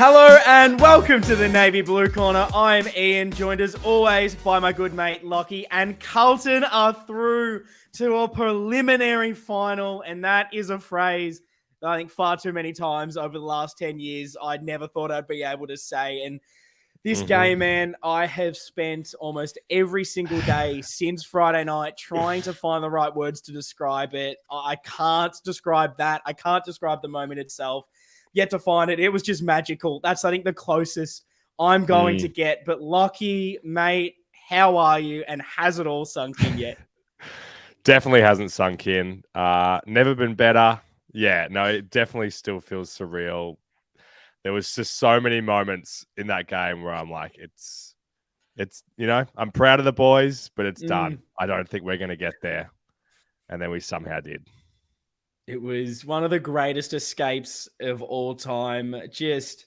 Hello and welcome to the Navy Blue Corner. I'm Ian, joined as always by my good mate Lockie, and Carlton are through to a preliminary final, and that is a phrase that I think far too many times over the last 10 years I never thought I'd be able to say. And this game, man, I have spent almost every single day since Friday night trying to find the right words to describe it. I can't describe that. I can't describe the moment itself. Yet to find it. It was just magical. That's, I think, the closest I'm going to get. But Lockie, mate, how are you? And has it all sunk in yet? Definitely hasn't sunk in. Never been better. Yeah, no, it definitely still feels surreal. There was just so many moments in that game where I'm like, it's I'm proud of the boys, but it's done. I don't think we're going to get there. And then we somehow did. It was one of the greatest escapes of all time. It's just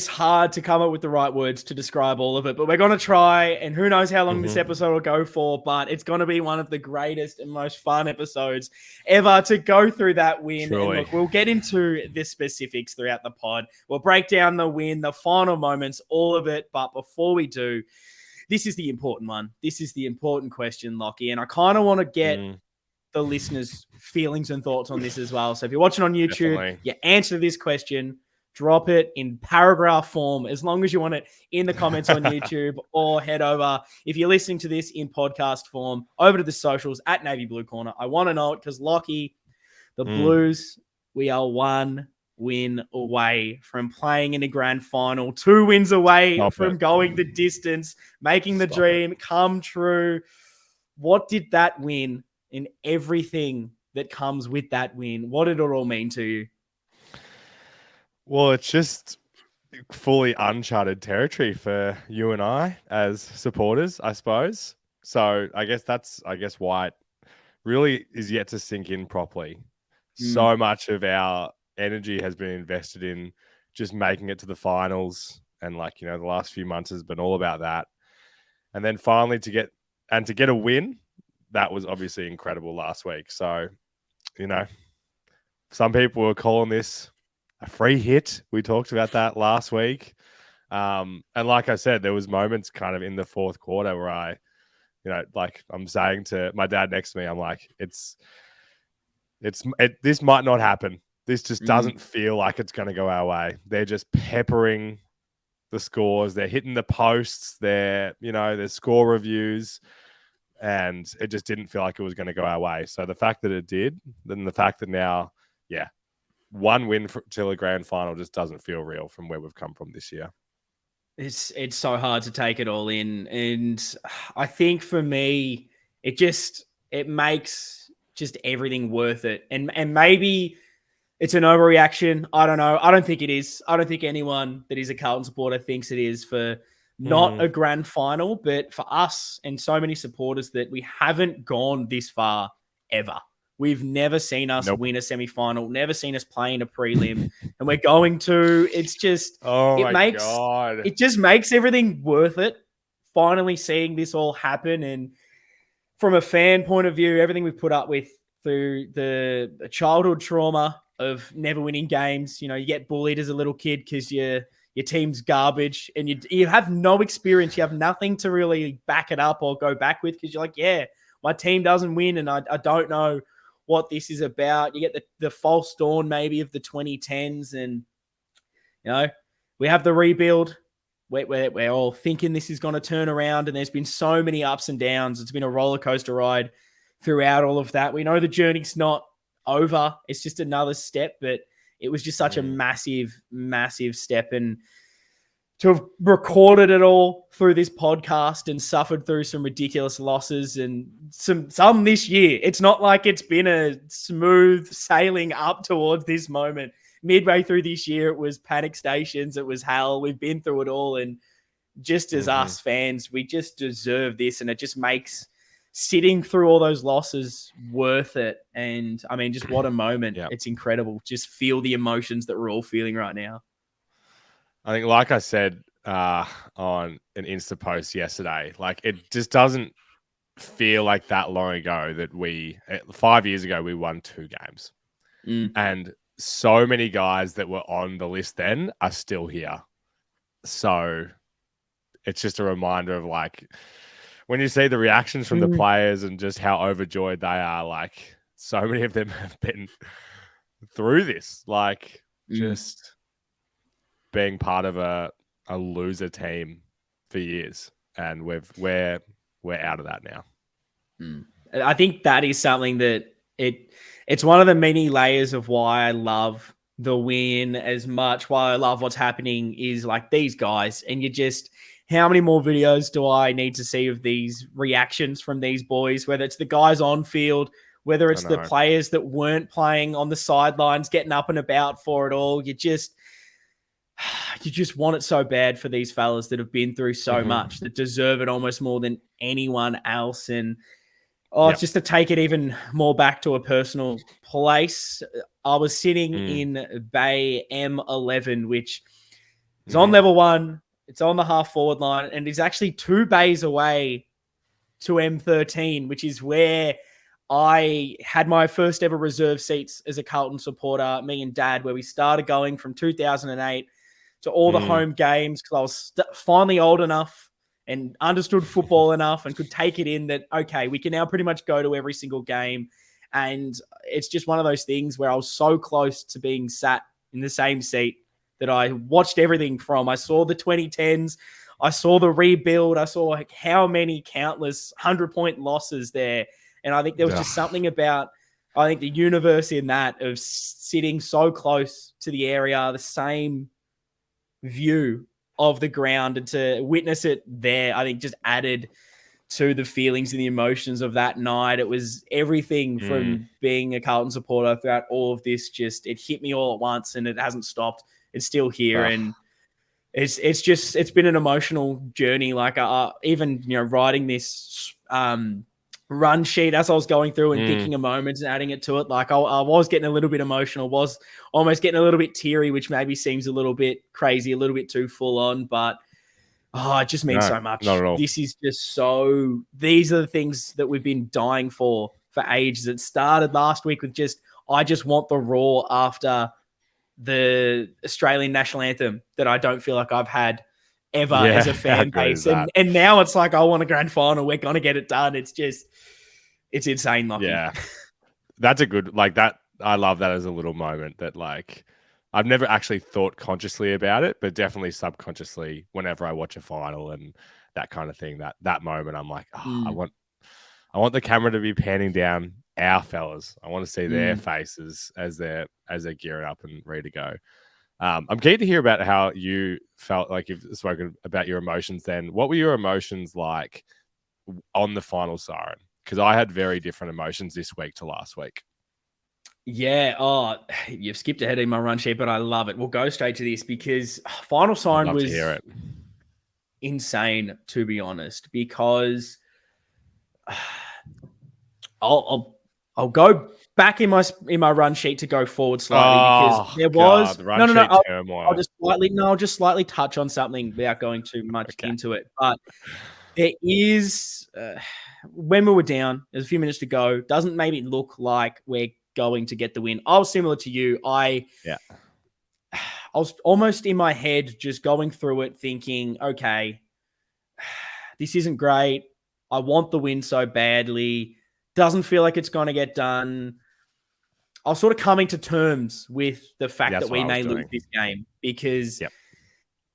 hard to come up with the right words to describe all of it, but we're going to try, and who knows how long this episode will go for, but it's going to be one of the greatest and most fun episodes ever to go through that win. Truly. And look, we'll get into the specifics throughout the pod. We'll break down the win, the final moments, all of it. But before we do, this is the important one. This is the important question, Lockie, and I kind of want to get the listeners' feelings and thoughts on this as well. So if you're watching on YouTube, you answer this question, drop it in paragraph form, as long as you want it in the comments on YouTube, or head over, if you're listening to this in podcast form, over to the socials at Navy Blue Corner. I want to know it because, Lockie, the Blues, we are one win away from playing in a grand final, 2 wins away from going the distance, making the dream come true. What did that win in everything that comes with that win? What did it all mean to you? Well, it's just fully uncharted territory for you and I as supporters, I suppose. So I guess why it really is yet to sink in properly. So much of our energy has been invested in just making it to the finals. And the last few months has been all about that. And then finally to get a win, that was obviously incredible last week. So, some people were calling this a free hit. We talked about that last week. And like I said, there was moments kind of in the fourth quarter where I'm saying to my dad next to me, I'm like, this might not happen. This just doesn't feel like it's going to go our way. They're just peppering the scores. They're hitting the posts. Their score reviews. And it just didn't feel like it was going to go our way. So the fact that it did, then the fact that now, one win till a grand final just doesn't feel real from where we've come from this year. It's so hard to take it all in. And I think for me, it makes just everything worth it. And maybe it's an overreaction. I don't know. I don't think it is. I don't think anyone that is a Carlton supporter thinks it is for not a grand final, but for us and so many supporters that we haven't gone this far ever. We've never seen us win a semi-final, never seen us play in a prelim, and we're going to. It's just, it just makes everything worth it. Finally seeing this all happen, and from a fan point of view, everything we've put up with through the childhood trauma of never winning games. You get bullied as a little kid because your team's garbage, and you have no experience. You have nothing to really back it up or go back with because you're like, my team doesn't win, and I don't know what this is about. You get the false dawn maybe of the 2010s, and we have the rebuild. We're all thinking this is going to turn around, and there's been so many ups and downs. It's been a roller coaster ride throughout all of that. We know the journey's not over. It's just another step, but it was just such a massive, massive step. And to have recorded it all through this podcast and suffered through some ridiculous losses and some this year, it's not like it's been a smooth sailing up towards this moment. Midway through this year, it was panic stations. It was hell. We've been through it all. And just as us fans, we just deserve this. And it just makes sitting through all those losses worth it. And I mean, just what a moment. It's incredible. Just feel the emotions that we're all feeling right now. I think, like I said on an Insta post yesterday, it just doesn't feel like that long ago that 5 years ago, we won 2 games. And so many guys that were on the list then are still here. So it's just a reminder of like when you see the reactions from the players and just how overjoyed they are, like so many of them have been through this, like just being part of a loser team for years. And we're out of that now. I think that is something that it's one of the many layers of why I love the win as much. Why I love what's happening is like these guys, and you just, how many more videos do I need to see of these reactions from these boys, whether it's the guys on field, whether it's the players that weren't playing on the sidelines, getting up and about for it all. You just want it so bad for these fellas that have been through so much, that deserve it almost more than anyone else. And it's just to take it even more back to a personal place. I was sitting in Bay M11, which is on level 1. It's on the half forward line, and it's actually 2 bays away to M13, which is where I had my first ever reserve seats as a Carlton supporter, me and Dad, where we started going from 2008 to all the home games, because I was finally old enough and understood football enough and could take it in that, okay, we can now pretty much go to every single game. And it's just one of those things where I was so close to being sat in the same seat that I watched everything from. I saw the 2010s. I saw the rebuild. I saw like how many countless 100-point losses there. And I think there was just something about, I think, the universe in that of sitting so close to the area, the same view of the ground, and to witness it there, I think just added to the feelings and the emotions of that night. It was everything from being a Carlton supporter throughout all of this. Just, it hit me all at once, and it hasn't stopped. It's still here. And it's been an emotional journey. Like even, writing this run sheet as I was going through and picking a moment and adding it to it, like I was getting a little bit emotional, was almost getting a little bit teary, which maybe seems a little bit crazy, a little bit too full on, but it just means so much. Not at all. This is just these are the things that we've been dying for ages. It started last week with I just want the roar after the Australian national anthem that I don't feel like I've had ever as a fan base. And now it's like, I want a grand final. We're going to get it done. It's insane. Lockie. Yeah. That's a good, like that. I love that as a little moment that, like, I've never actually thought consciously about it, but definitely subconsciously whenever I watch a final and that kind of thing, that moment, I'm like, I want the camera to be panning down our fellas. I want to see their faces as they're gearing up and ready to go. I'm keen to hear about how you felt, like you've spoken about your emotions then. What were your emotions like on the final siren? Because I had very different emotions this week to last week. Yeah. You've skipped ahead in my run sheet, but I love it. We'll go straight to this because final siren was insane, to be honest, because I'll go back in my run sheet to go forward slightly, because there was I'll just slightly touch on something without going too much into it. But there is when we were down, there's a few minutes to go. Doesn't maybe look like we're going to get the win. I was similar to you. I was almost in my head just going through it, thinking, okay, this isn't great. I want the win so badly. Doesn't feel like it's going to get done. I was sort of coming to terms with the fact that we may lose this game, because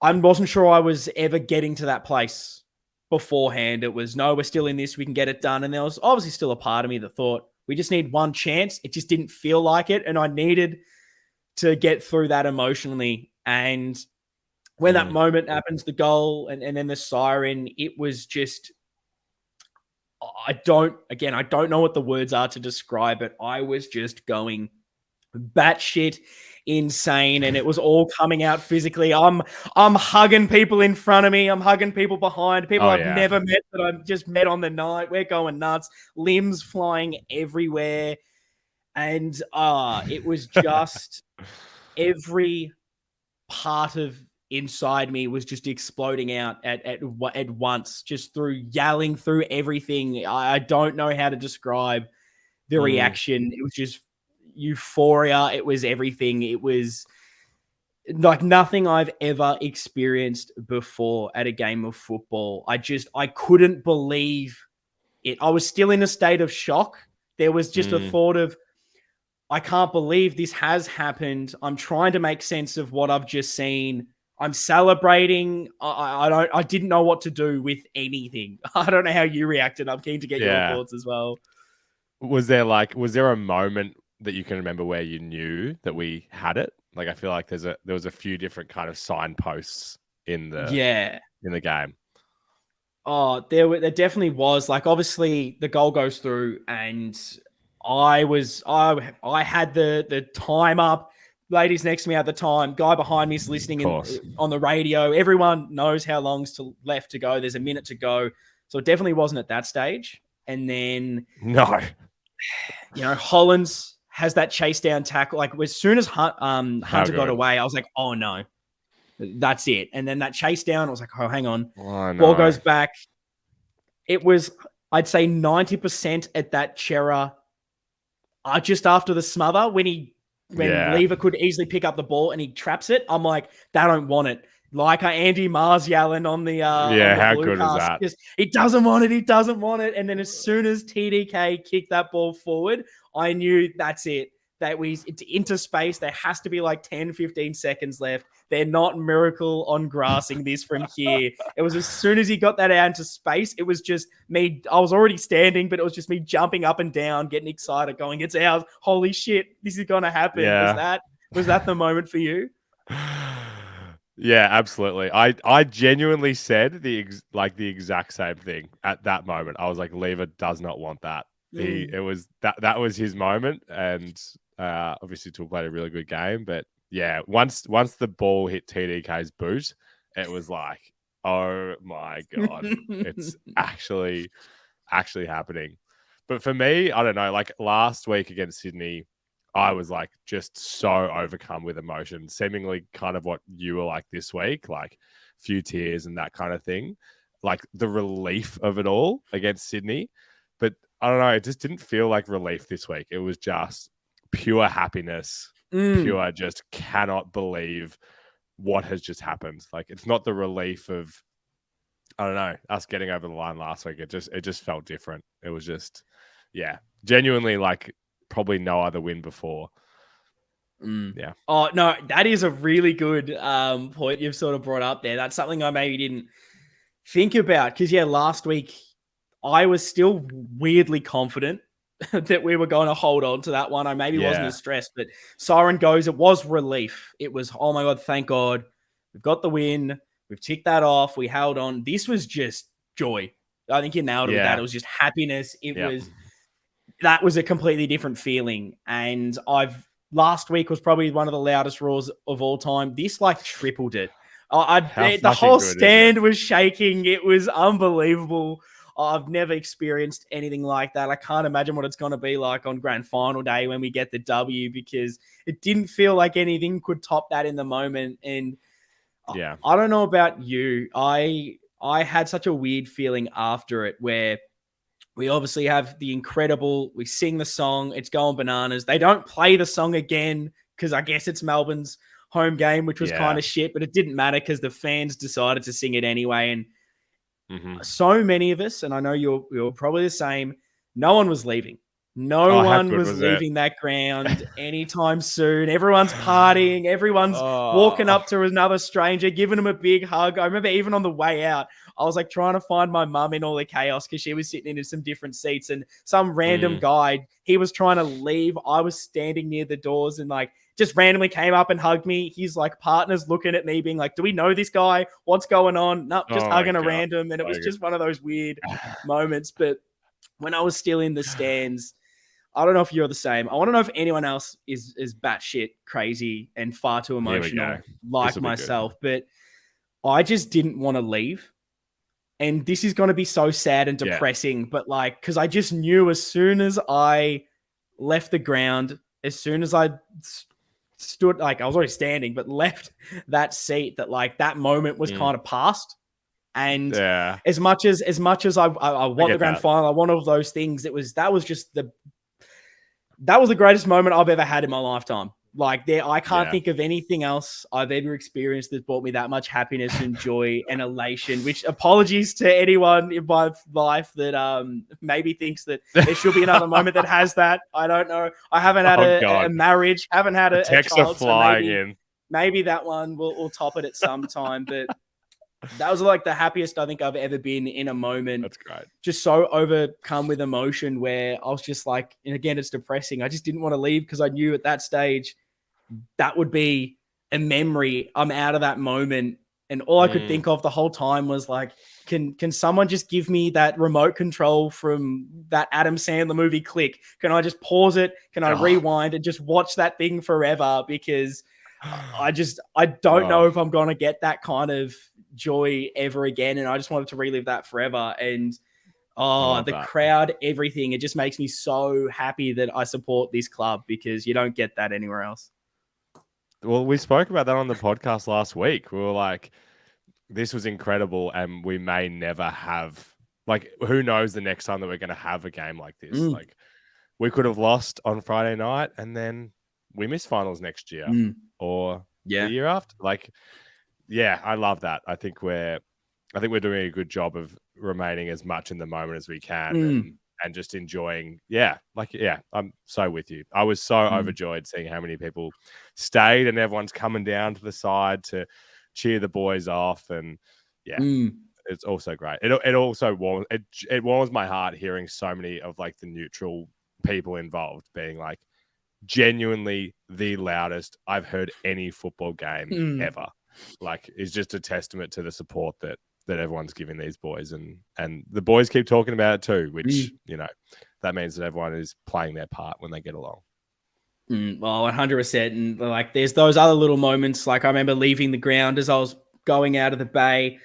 I wasn't sure I was ever getting to that place beforehand. It was, no, we're still in this. We can get it done. And there was obviously still a part of me that thought, we just need one chance. It just didn't feel like it. And I needed to get through that emotionally. And when that moment happens, the goal and then the siren, it was just, I don't know what the words are to describe it. I was just going batshit insane, and it was all coming out physically. I'm hugging people in front of me. I'm hugging people behind, people I've never met that I've just met on the night. We're going nuts, limbs flying everywhere. And it was just every part of inside me was just exploding out at once, just through yelling, through everything. I don't know how to describe the reaction. It was just, euphoria. It was everything. It was like nothing I've ever experienced before at a game of football. I couldn't believe it. I was still in a state of shock. There was just a thought of, I can't believe this has happened. I'm trying to make sense of what I've just seen. I'm celebrating. I didn't know what to do with anything. I don't know how you reacted. I'm keen to get your thoughts as well. Was there a moment that you can remember where you knew that we had it? Like, I feel like there was a few different kind of signposts in the game. Oh, there definitely was. Like, obviously the goal goes through, and I had the time up. Ladies next to me at the time, guy behind me is listening on the radio. Everyone knows how long's left to go. There's a minute to go. So it definitely wasn't at that stage. And then no, Hollins has that chase down tackle. Like, as soon as Hunter got away, I was like, oh no, that's it. And then that chase down, I was like, oh, hang on. Oh, no. Ball goes back. It was, I'd say 90% at that Chera, just after the smother, when Lever could easily pick up the ball and he traps it. I'm like, they don't want it. Like Andy Mars yelling on the how good is that? Just, he doesn't want it. He doesn't want it. And then as soon as TDK kicked that ball forward, I knew that's it. It's into space. There has to be like 10, 15 seconds left. They're not miracle on grassing this from here. It was as soon as he got that out into space, it was just me. I was already standing, but it was just me jumping up and down, getting excited, going, it's ours. Holy shit, this is going to happen. Yeah. Was that the moment for you? Yeah, absolutely. I genuinely said the exact same thing at that moment. I was like, Lever does not want that. It was that was his moment, and obviously Tool played a really good game. But yeah, once the ball hit TDK's boot, it was like, oh my god, it's actually happening. But for me, I don't know. Like last week against Sydney, I was like just so overcome with emotion, seemingly kind of what you were like this week, like a few tears and that kind of thing, like the relief of it all against Sydney. But I don't know, it just didn't feel like relief this week. It was just pure happiness, pure just cannot believe what has just happened. Like it's not the relief of, I don't know, us getting over the line last week. It just felt different. It was just, genuinely like probably no other win before. Yeah. Oh, no, that is a really good point you've sort of brought up there. That's something I maybe didn't think about because, last week I was still weirdly confident that we were going to hold on to that one. I maybe wasn't as stressed, but siren goes, it was relief. It was, oh my God, thank God. We've got the win. We've ticked that off. We held on. This was just joy. I think you nailed it with that. It was just happiness. That was a completely different feeling. And last week was probably one of the loudest roars of all time. This like tripled it. The whole stand was shaking. It was unbelievable. I've never experienced anything like that. I can't imagine what it's going to be like on grand final day when we get the W because it didn't feel like anything could top that in the moment. And I don't know about you. I had such a weird feeling after it where we obviously have the incredible, we sing the song, it's going bananas. They don't play the song again because I guess it's Melbourne's home game, which was kind of shit, but it didn't matter because the fans decided to sing it anyway. And so many of us, and I know you're probably the same, no one was leaving. No one was leaving that ground anytime soon. Everyone's partying. Everyone's walking up to another stranger, giving them a big hug. I remember even on the way out, I was like trying to find my mum in all the chaos because she was sitting in some different seats and some random guy, he was trying to leave. I was standing near the doors and like just randomly came up and hugged me. His like partner's looking at me being like, do we know this guy? What's going on? No, just hugging a random. And it was just one of those weird moments. But when I was still in the stands, I don't know if you're the same. I want to know if anyone else is batshit crazy and far too emotional like myself. But I just didn't want to leave. And this is going to be so sad and depressing. But like, because I just knew as soon as I left the ground, as soon as I stood, like I was already standing, but left that seat, that like that moment was kind of past. And as much as I want the grand final, I want all those things. That was just that was the greatest moment I've ever had in my lifetime. Like I can't Yeah. think of anything else I've ever experienced that brought me that much happiness and joy and elation. Which apologies to anyone in my life that maybe thinks that there should be another moment that has that. I don't know. I haven't had a marriage, haven't had the a texts child, are flying so in. maybe that one will top it at some time. But that was like the happiest I think I've ever been in a moment. That's great. Just so overcome with emotion where I was just like, and again, it's depressing. I just didn't want to leave because I knew at that stage that would be a memory. I'm out of that moment. And all I could think of the whole time was like, can someone just give me that remote control from that Adam Sandler movie Click? Can I just pause it? Can I rewind and just watch that thing forever? Because I don't know if I'm going to get that kind of joy ever again. And I just wanted to relive that forever. And the crowd, everything, it just makes me so happy that I support this club because you don't get that anywhere else. Well, we spoke about that on the podcast last week. We were like, this was incredible, and we may never have, like, who knows the next time that we're going to have a game like this. Like, we could have lost on Friday night, and then we miss finals next year or the year after. Like, yeah, I love that. I think we're doing a good job of remaining as much in the moment as we can and just enjoying. I'm so with you. I was so overjoyed seeing how many people stayed and everyone's coming down to the side to cheer the boys off. And it's also great. It also warms my heart hearing so many of like the neutral people involved being like genuinely the loudest I've heard any football game ever. Like, is just a testament to the support that everyone's giving these boys, and the boys keep talking about it too, which that means that everyone is playing their part when they get along. Well, 100%. And like, there's those other little moments. Like, I remember leaving the ground as I was going out of the bay,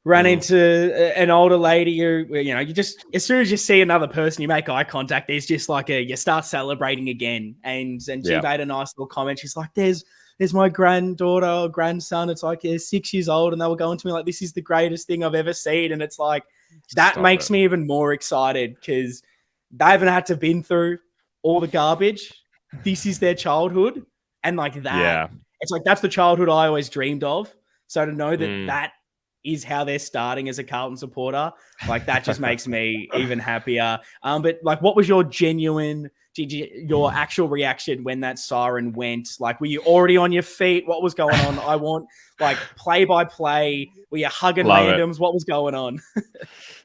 ran into an older lady who, you just, as soon as you see another person, you make eye contact. There's just like you start celebrating again. And she made a nice little comment. She's like, there's my granddaughter or grandson. It's like 6 years old. And they were going to me like, this is the greatest thing I've ever seen. And it's like, that makes me even more excited because they haven't had to been through all the garbage. This is their childhood. And like that, it's like, that's the childhood I always dreamed of. So to know that that is how they're starting as a Carlton supporter, like that just makes me even happier. But like, what was your your actual reaction when that siren went? Like, were you already on your feet? What was going on? I want like play by play. Were you hugging randoms? What was going on?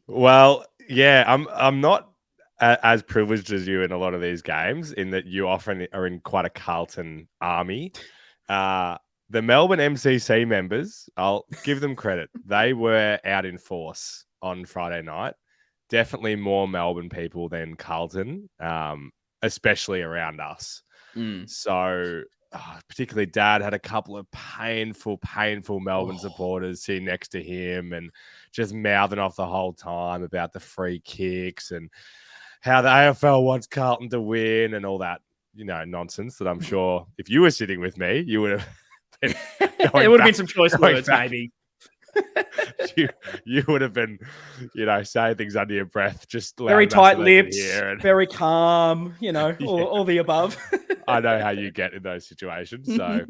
Well, yeah, I'm not as privileged as you in a lot of these games in that you often are in quite a Carlton army. The Melbourne MCC members, I'll give them credit. They were out in force on Friday night. Definitely more Melbourne people than Carlton, especially around us. So particularly Dad had a couple of painful Melbourne supporters sitting next to him and just mouthing off the whole time about the free kicks and how the AFL wants Carlton to win and all that, nonsense that I'm sure if you were sitting with me, you would have it would have been some choice words, maybe. you would have been, saying things under your breath, just very tight lips, very calm, all the above. I know how you get in those situations, so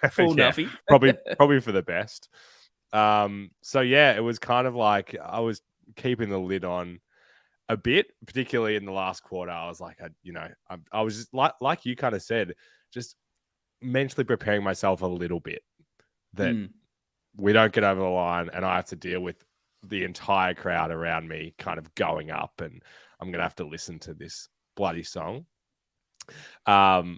full nuffy. probably for the best. So yeah, it was kind of like I was keeping the lid on a bit, particularly in the last quarter. I was like, I was just like you kind of said, just mentally preparing myself a little bit that we don't get over the line and I have to deal with the entire crowd around me kind of going up and I'm going to have to listen to this bloody song. But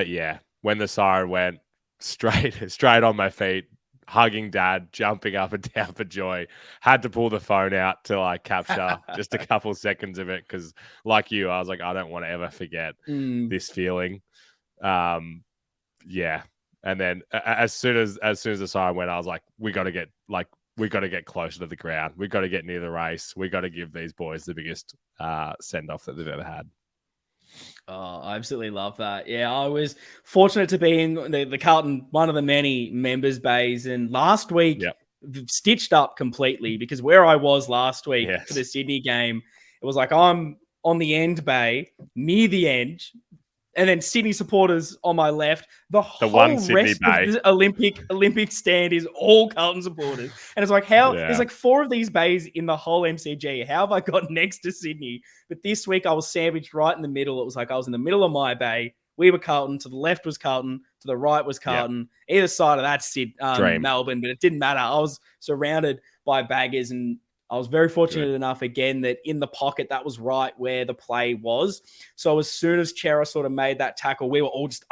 yeah, when the siren went, straight on my feet, hugging Dad, jumping up and down for joy, had to pull the phone out to like capture just a couple seconds of it. Cause like you, I was like, I don't want to ever forget this feeling. Yeah. And then as soon as the siren went, I was like, we got to get closer to the ground. We got to get near the race. We got to give these boys the biggest send off that they've ever had. Oh, I absolutely love that. Yeah, I was fortunate to be in the Carlton, one of the many members bays, and last week stitched up completely because where I was last week for the Sydney game, it was like I'm on the end bay, near the end, and then Sydney supporters on my left. The one whole Sydney rest of bay. the Olympic stand is all Carlton supporters. And it's like, how there's like 4 of these bays in the whole MCG. How have I got next to Sydney? But this week I was sandwiched right in the middle. It was like I was in the middle of my bay. We were Carlton. To the left was Carlton. To the right was Carlton. Either side of that's Melbourne, but it didn't matter. I was surrounded by baggers, and I was very fortunate enough, again, that in the pocket, that was right where the play was. So as soon as Chera sort of made that tackle, we were all just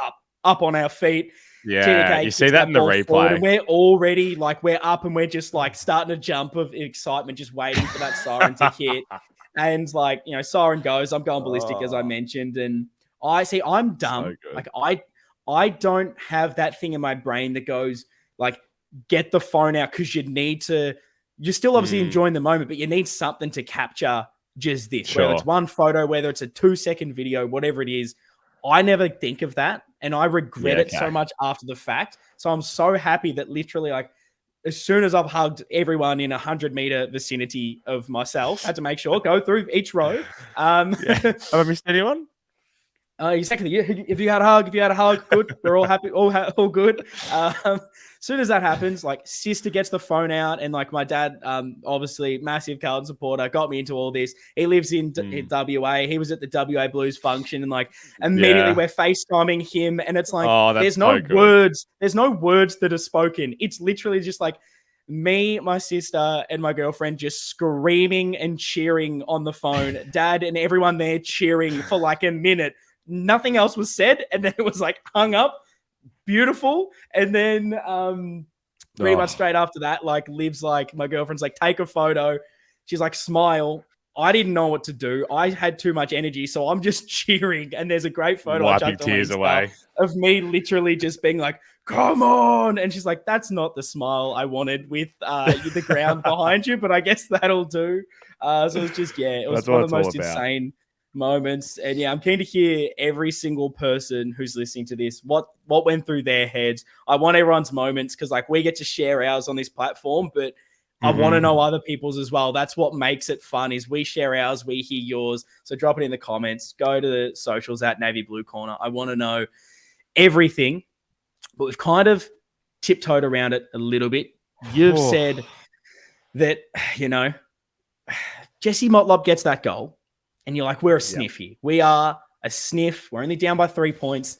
up on our feet. Yeah, you see that in the replay. And we're already, like, we're up and we're just, like, starting to jump of excitement, just waiting for that siren to hit. And, like, you know, siren goes. I'm going ballistic, as I mentioned. And I'm dumb. So like, I don't have that thing in my brain that goes, like, get the phone out because you need to – you're still obviously enjoying the moment, but you need something to capture just this. Sure. Whether it's one photo, whether it's a 2-second video, whatever it is. I never think of that, and I regret it so much after the fact. So I'm so happy that literally, like, as soon as I've hugged everyone in 100-meter vicinity of myself, had to make sure, go through each row. Have I missed anyone? Exactly. If you had a hug, good. We're all happy, all good. As soon as that happens, like, sister gets the phone out, and like my dad, obviously massive Carlton supporter, got me into all this. He lives in WA. He was at the WA Blues function, and like immediately we're FaceTiming him, and it's like there's no words. There's no words that are spoken. It's literally just like me, my sister, and my girlfriend just screaming and cheering on the phone. Dad and everyone there cheering for like a minute. Nothing else was said, and then it was like hung up. Beautiful. And then pretty much straight after that, like Liv's like, my girlfriend's like, take a photo. She's like, smile. I didn't know what to do. I had too much energy, so I'm just cheering. And there's a great photo Wipe your tears away of me literally just being like, come on. And she's like, that's not the smile I wanted with the ground behind you, but I guess that'll do. So it's just, it was one of the most insane moments. And I'm keen to hear every single person who's listening to this, what went through their heads. I want everyone's moments because like we get to share ours on this platform, but I want to know other people's as well. That's what makes it fun, is we share ours, we hear yours. So drop it in the comments, go to the socials at Navy Blue Corner. I want to know everything, but we've kind of tiptoed around it a little bit. You've said that, you know, Jesse Motlop gets that goal. And you're like, we're a sniff here. We are a sniff. We're only down by 3 points.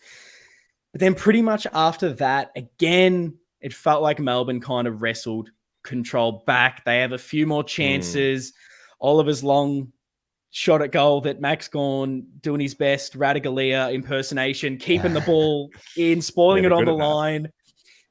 But then pretty much after that, again, it felt like Melbourne kind of wrestled, controlled back. They have a few more chances. Oliver's long shot at goal that Max Gawn doing his best, Radagalia impersonation, keeping the ball in, spoiling it on the line.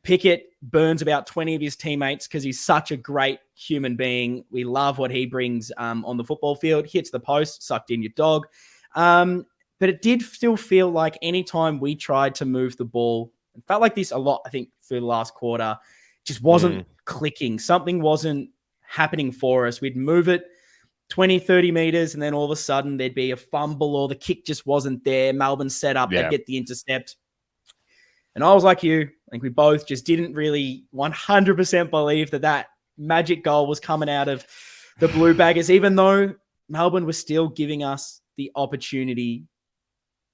Pickett burns about 20 of his teammates because he's such a great human being. We love what he brings on the football field. Hits the post, sucked in your dog. But it did still feel like anytime we tried to move the ball, it felt like this a lot, I think, for the last quarter, just wasn't clicking. Something wasn't happening for us. We'd move it 20, 30 meters, and then all of a sudden there'd be a fumble or the kick just wasn't there. Melbourne set up, they'd get the intercept. And I was like you. I think we both just didn't really 100% believe that magic goal was coming out of the Blue Baggers, even though Melbourne was still giving us the opportunity.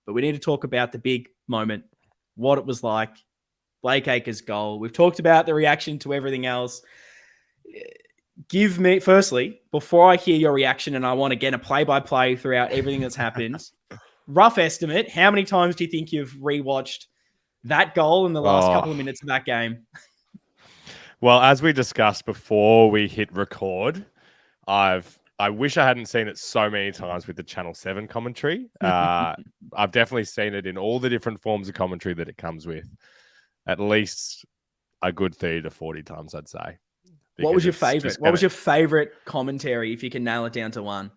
But we need to talk about the big moment, what it was like, Blake Acres' goal. We've talked about the reaction to everything else. Give me, firstly, before I hear your reaction, and I want to get a play-by-play throughout everything that's happened, rough estimate, how many times do you think you've rewatched that goal in the last couple of minutes of that game? Well, as we discussed before we hit record, I wish I hadn't seen it so many times with the Channel 7 commentary. I've definitely seen it in all the different forms of commentary that it comes with. At least a good 30 to 40 times, I'd say. What was your favorite? What was your favorite commentary, if you can nail it down to one?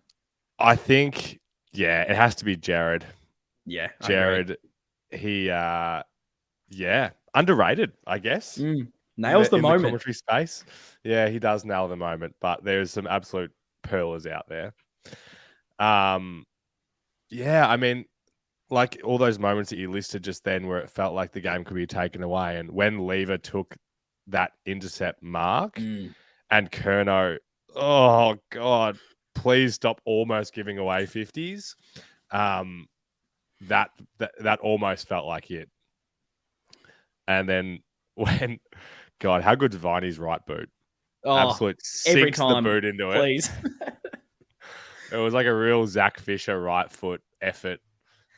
I think, it has to be Jared. Yeah, Jared, he... underrated, I guess. Nails the moment. The commentary space. Yeah, he does nail the moment, but there's some absolute pearlers out there. I mean, like all those moments that you listed just then where it felt like the game could be taken away. And when Lever took that intercept mark and Curnow, oh God, please stop almost giving away 50s. That almost felt like it. And then when, God, how good's Viney's right boot? Absolute every sinks time, the boot into please. it. It was like a real Zach Fisher right foot effort.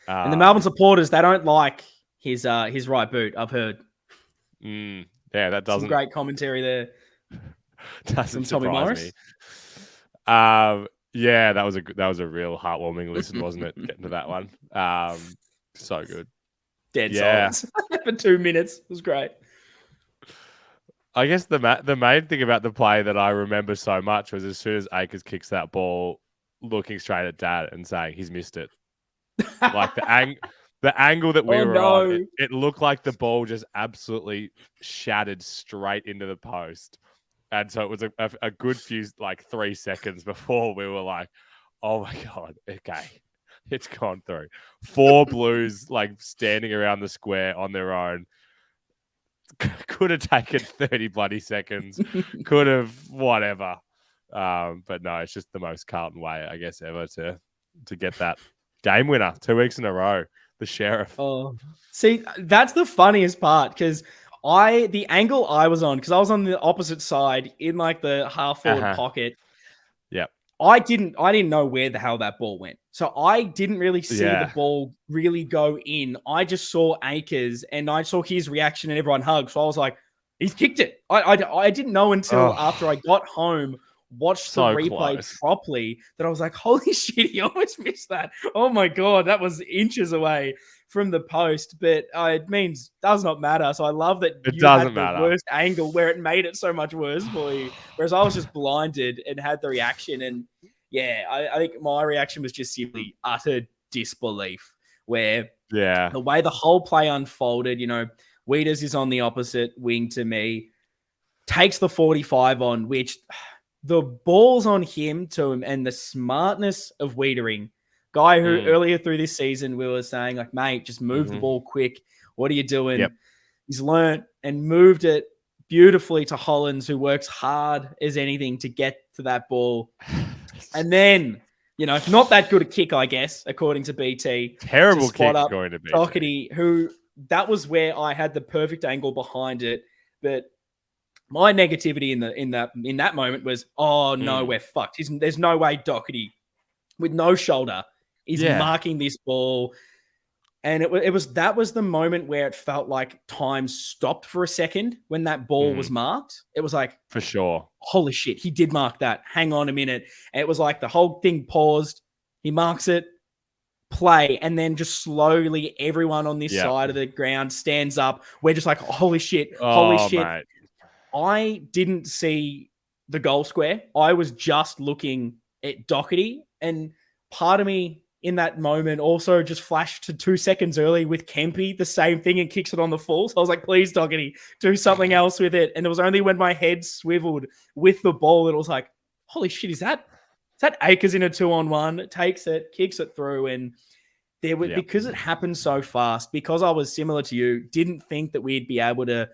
And the Melbourne supporters, they don't like his right boot, I've heard. Yeah, that doesn't... Some great commentary there. Doesn't from Tommy surprise Morris. Me. Yeah, that was a real heartwarming listen, wasn't it? Getting to that one. So good. Dead silence for 2 minutes. It was great. I guess the main thing about the play that I remember so much was as soon as Akers kicks that ball, looking straight at Dad and saying he's missed it. Like the angle that we were on, it looked like the ball just absolutely shattered straight into the post. And so it was a good few, like 3 seconds before we were like, oh my God, okay, it's gone through. 4 Blues like standing around the square on their own. Could have taken 30 bloody seconds. Could have whatever. But no, it's just the most Carlton way, I guess, ever to get that game winner 2 weeks in a row. The Sheriff. Oh, see, that's the funniest part because the angle I was on, because I was on the opposite side in like the half forward pocket. Yep. I didn't know where the hell that ball went. So I didn't really see the ball really go in. I just saw Akers and I saw his reaction and everyone hugged. So I was like, he's kicked it. I didn't know until after I got home, watched the replay properly, that I was like, holy shit, he almost missed that. Oh my God, that was inches away from the post, but it means does not matter. So I love that you had the worst angle where it made it so much worse for you, whereas I was just blinded and had the reaction. And yeah, I think my reaction was just simply utter disbelief, where the way the whole play unfolded, Wieders is on the opposite wing to me, takes the 45 on, which the balls on him and the smartness of Wiedering, guy who earlier through this season we were saying like, mate, just move the ball quick. What are you doing? Yep. He's learnt and moved it beautifully to Hollins, who works hard as anything to get to that ball. And then, not that good a kick, I guess, according to BT. Terrible kick going to BT. Doherty, who that was where I had the perfect angle behind it, but my negativity in that moment was, oh no, we're fucked. There's no way Doherty, with no shoulder, is marking this ball. And that was the moment where it felt like time stopped for a second when that ball was marked. It was like, for sure, holy shit, he did mark that. Hang on a minute. And it was like the whole thing paused. He marks it, play, and then just slowly everyone on this side of the ground stands up. We're just like, holy shit, holy shit. Mate. I didn't see the goal square. I was just looking at Doherty, and part of me in that moment also just flashed to 2 seconds early with Kempy, the same thing, and kicks it on the full. So I was like, please, Doherty, do something else with it. And it was only when my head swiveled with the ball that it was like, holy shit, is that Akers in a 2-on-1? Takes it, kicks it through, and there was because it happened so fast, because I was similar to you, didn't think that we'd be able to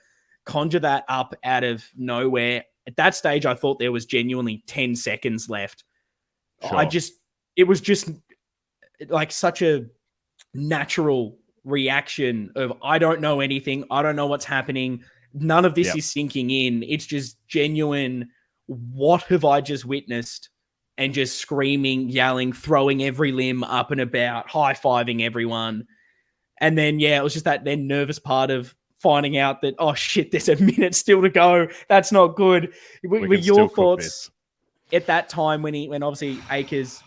conjure that up out of nowhere. At that stage, I thought there was genuinely 10 seconds left. Sure. It was just like such a natural reaction of, I don't know anything. I don't know what's happening. None of this is sinking in. It's just genuine. What have I just witnessed? And just screaming, yelling, throwing every limb up and about, high-fiving everyone. And then, it was just that then nervous part of finding out that, oh shit, there's a minute still to go. That's not good. With your thoughts at that time when obviously Akers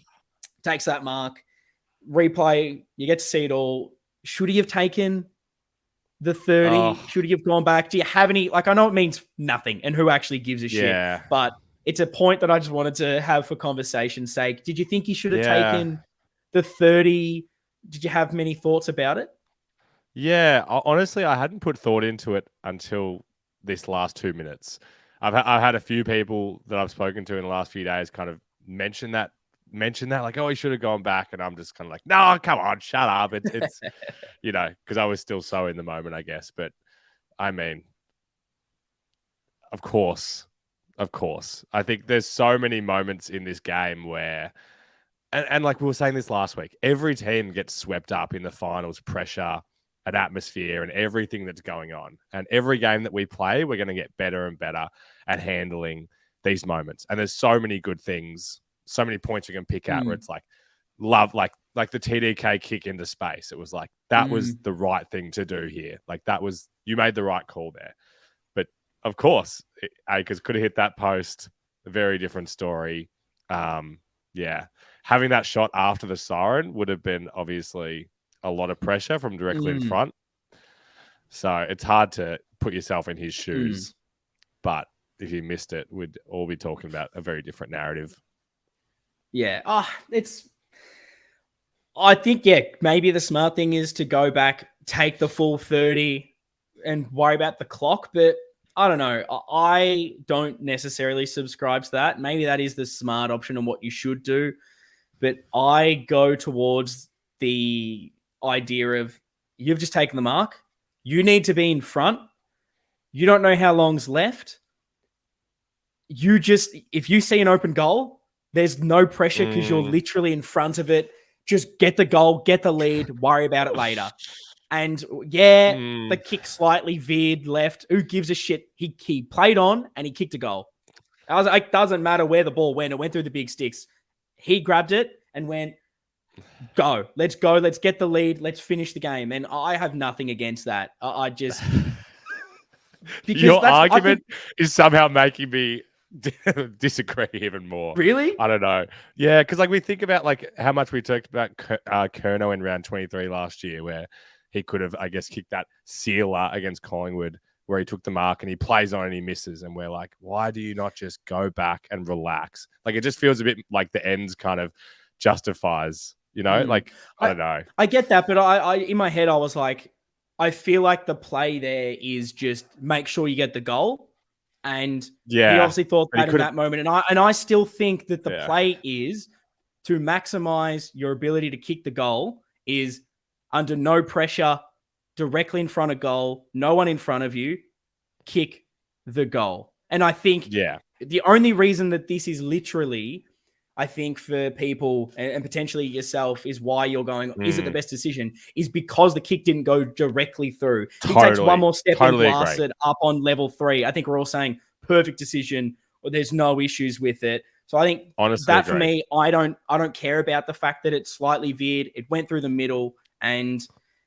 takes that mark, replay, you get to see it all. Should he have taken the 30? Should he have gone back? Do you have any, I know it means nothing and who actually gives a shit, but it's a point that I just wanted to have for conversation's sake. Did you think he should have taken the 30? Did you have many thoughts about it? Yeah, honestly, I hadn't put thought into it until this last 2 minutes. I've had a few people that I've spoken to in the last few days kind of mention that, like, oh, he should have gone back. And I'm just kind of like, no, come on, shut up. It's because I was still so in the moment, I guess. But I mean, of course, Of course. I think there's so many moments in this game where, and like we were saying this last week, every team gets swept up in the finals pressure and atmosphere and everything that's going on. And every game that we play, we're going to get better and better at handling these moments. And there's so many good things, so many points you can pick out where it's like, love, like the TDK kick into space. It was like, that was the right thing to do here. Like you made the right call there. But of course, Akers could have hit that post. A very different story. Yeah. Having that shot after the siren would have been obviously a lot of pressure from directly in front. So it's hard to put yourself in his shoes. But if you missed it, we'd all be talking about a very different narrative. Yeah. I think, maybe the smart thing is to go back, take the full 30 and worry about the clock. But I don't know. I don't necessarily subscribe to that. Maybe that is the smart option and what you should do. But I go towards the idea of you've just taken the mark. You need to be in front. You don't know how long's left. If you see an open goal, there's no pressure because you're literally in front of it. Just get the goal, get the lead, worry about it later. And the kick slightly veered left. Who gives a shit? He played on and he kicked a goal. It doesn't matter where the ball went. It went through the big sticks. He grabbed it and went, go. Let's get the lead. Let's finish the game. And I have nothing against that. I just... Your argument is somehow making me disagree even more. Really? I don't know. Yeah, because like we think about like how much we talked about Kerno in round 23 last year, where he could have, I guess, kicked that sealer against Collingwood, where he took the mark and he plays on and he misses, and we're like, why do you not just go back and relax? Like it just feels a bit like the ends kind of justifies, you know? Like I don't know. I get that, but I in my head I was like, I feel like the play there is just make sure you get the goal. And he obviously thought that in that moment. And I still think that the play is to maximize your ability to kick the goal is under no pressure, directly in front of goal, no one in front of you, kick the goal. And I think the only reason that this is literally, I think for people and potentially yourself is why you're going, is it the best decision? Is because the kick didn't go directly through. He takes one more step and blasts it up on level 3. I think we're all saying perfect decision, or there's no issues with it. So I think for me, I don't care about the fact that it slightly veered. It went through the middle, and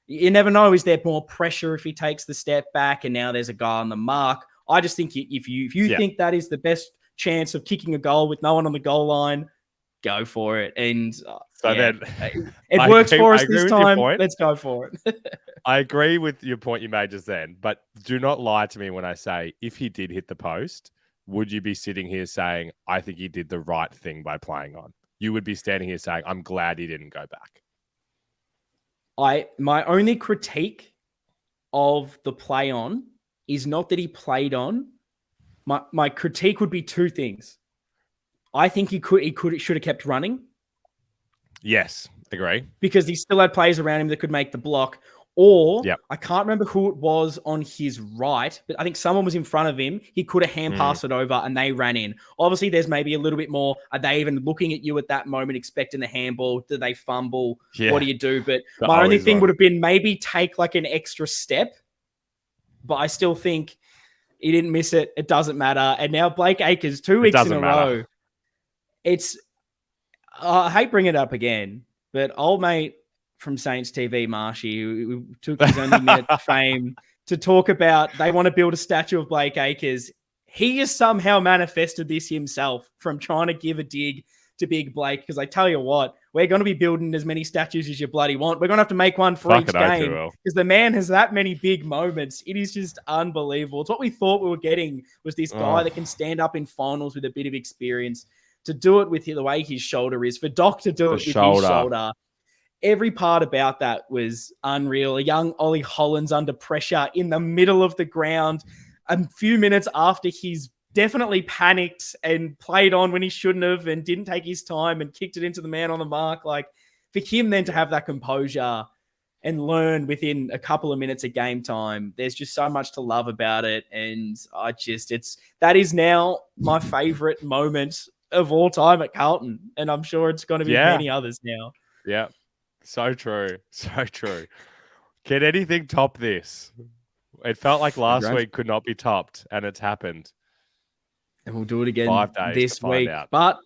you never know. Is there more pressure if he takes the step back and now there's a guy on the mark? I just think if you think that is the best chance of kicking a goal with no one on the goal line, go for it. And then it works for us this time. Let's go for it. I agree with your point you made just then, but do not lie to me when I say if he did hit the post, would you be sitting here saying, I think he did the right thing by playing on? You would be standing here saying, I'm glad he didn't go back. My only critique of the play on is not that he played on. My critique would be two things. I think he should have kept running. Yes, agree. Because he still had players around him that could make the block. Or I can't remember who it was on his right, but I think someone was in front of him. He could have hand passed it over and they ran in. Obviously, there's maybe a little bit more. Are they even looking at you at that moment, expecting the handball? Do they fumble? Yeah. What do you do? But my only thing would have been maybe take like an extra step. But I still think he didn't miss it. It doesn't matter. And now Blake Acres, 2 weeks in a row. I hate bringing it up again, but old mate from Saints TV, Marshy, who took his only minute of fame to talk about they want to build a statue of Blake Acres. He has somehow manifested this himself from trying to give a dig to Big Blake, because I tell you what, we're going to be building as many statues as you bloody want. We're going to have to make one for each game because the man has that many big moments. It is just unbelievable. It's what we thought we were getting, was this guy that can stand up in finals with a bit of experience, to do it with the way his shoulder is, for Doc to do it with his shoulder. Every part about that was unreal. A young Ollie Hollands under pressure in the middle of the ground a few minutes after he's definitely panicked and played on when he shouldn't have and didn't take his time and kicked it into the man on the mark. Like, for him then to have that composure, and learn within a couple of minutes of game time. There's just so much to love about it. And that is now my favorite moment of all time at Carlton. And I'm sure it's going to be Yeah. many others now. Yeah. So true. So true. Can anything top this? It felt like last week could not be topped, and it's happened. And we'll do it again 5 days to this find week. out. But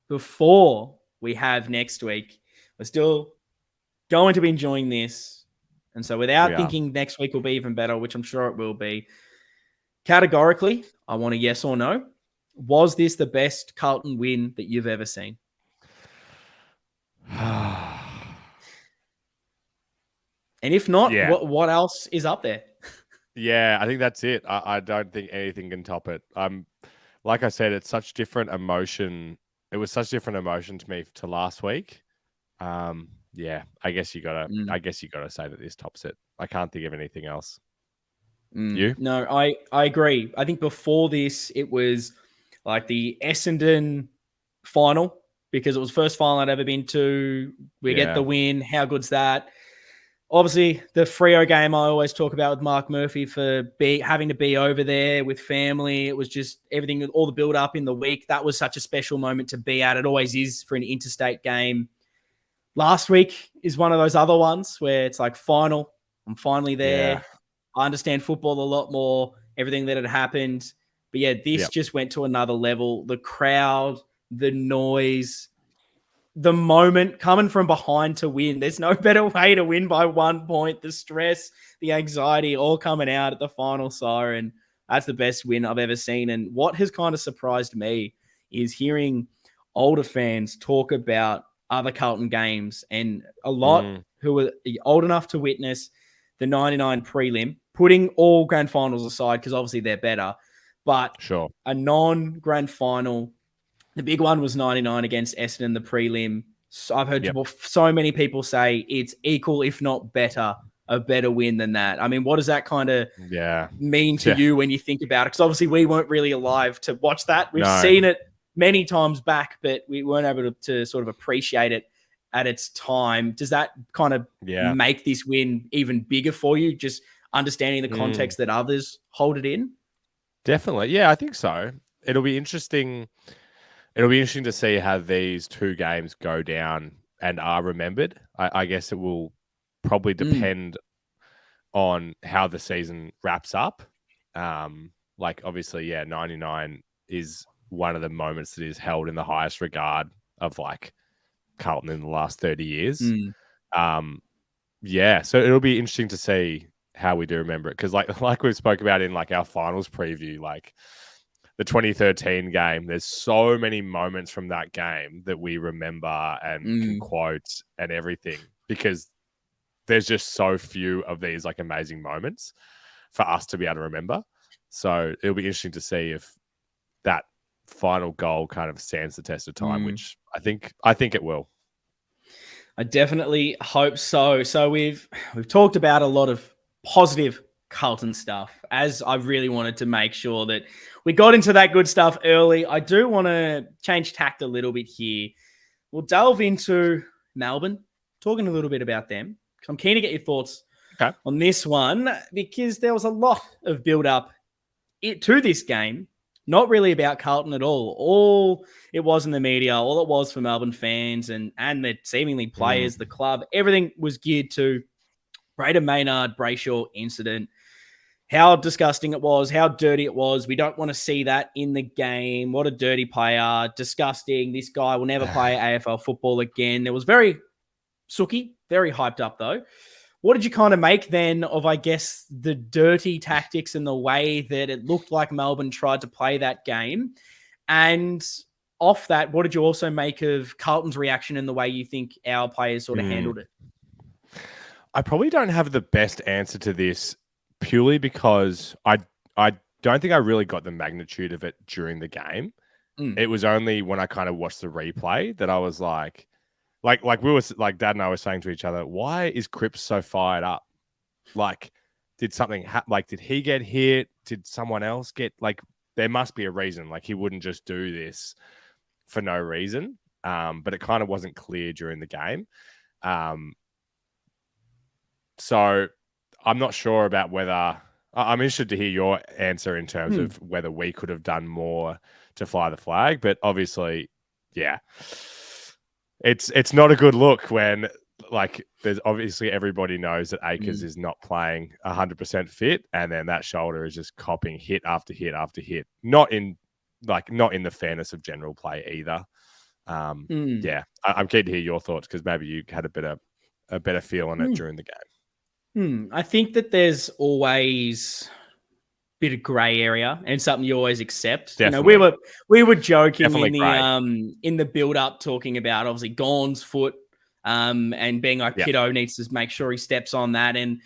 before we have next week, we're still going to be enjoying this. And so without thinking next week will be even better, which I'm sure it will be, categorically, I want a yes or no. Was this the best Carlton win that you've ever seen? And if not, what else is up there? Yeah, I think that's it. I don't think anything can top it. Like I said, it's such different emotion. It was such different emotion to me to last week. Yeah, I guess you gotta say that this tops it. I can't think of anything else. You? No, I agree. I think before this, it was like the Essendon final, because it was the first final I'd ever been to. We get the win. How good's that? Obviously, the Freo game I always talk about with Mark Murphy for having to be over there with family. It was just everything, all the build up in the week. That was such a special moment to be at. It always is for an interstate game. Last week is one of those other ones where it's like final. I'm finally there. Yeah. I understand football a lot more, everything that had happened. But yeah, this just went to another level. The crowd, the noise, the moment coming from behind to win. There's no better way to win by 1 point. The stress, the anxiety, all coming out at the final siren. That's the best win I've ever seen. And what has kind of surprised me is hearing older fans talk about other Carlton games, and a lot who were old enough to witness the 99 prelim, putting all grand finals aside because obviously they're better, but a non-grand final, the big one was 99 against Essendon, the prelim. So I've heard so many people say it's equal, if not better, a better win than that. I mean, what does that kind of mean to you when you think about it? Because obviously we weren't really alive to watch that. We've seen it many times back, but we weren't able to sort of appreciate it at its time. Does that kind of make this win even bigger for you, just understanding the context that others hold it in? Definitely. Yeah, I think so. It'll be interesting. It'll be interesting to see how these two games go down and are remembered. I guess it will probably depend on how the season wraps up. Like obviously, 99 is one of the moments that is held in the highest regard of like Carlton in the last 30 years. So it'll be interesting to see how we do remember it. Because like we spoke about in like our finals preview, like the 2013 game, there's so many moments from that game that we remember and can quote and everything, because there's just so few of these like amazing moments for us to be able to remember. So it'll be interesting to see if that final goal kind of stands the test of time, which I think it will. I definitely hope so. So we've talked about a lot of positive Carlton stuff, as I really wanted to make sure that we got into that good stuff early. I do want to change tact a little bit here. We'll delve into Melbourne, talking a little bit about them. I'm keen to get your thoughts on this one, because there was a lot of build-up to this game, not really about Carlton at all. All it was in the media, all it was for Melbourne fans and the seemingly players, the club, everything was geared to Brayden Maynard, Brayshaw incident. How disgusting it was, how dirty it was. We don't want to see that in the game. What a dirty player. Disgusting. This guy will never play AFL football again. It was very sooky, very hyped up though. What did you kind of make then of, I guess, the dirty tactics and the way that it looked like Melbourne tried to play that game? And off that, what did you also make of Carlton's reaction and the way you think our players sort of handled it? I probably don't have the best answer to this, purely because I don't think I really got the magnitude of it during the game. It was only when I kind of watched the replay that I was like we were like, Dad and I were saying to each other, why is Cripps so fired up? Like, did something did he get hit? Did someone else get, like, there must be a reason. Like, he wouldn't just do this for no reason. But it kind of wasn't clear during the game. So I'm not sure about whether I'm interested to hear your answer in terms Hmm. of whether we could have done more to fly the flag. But obviously, yeah, it's not a good look when like there's obviously everybody knows that Akers Hmm. is not playing 100% fit, and then that shoulder is just copping hit after hit after hit. Not in the fairness of general play either. Hmm. Yeah, I'm keen to hear your thoughts because maybe you had a better feel on it Hmm. during the game. I think that there's always bit of grey area and something you always accept. You know, Definitely, we were joking definitely grey. in the build up talking about obviously Gorn's foot and being like Yeah, Kiddo needs to make sure he steps on that, and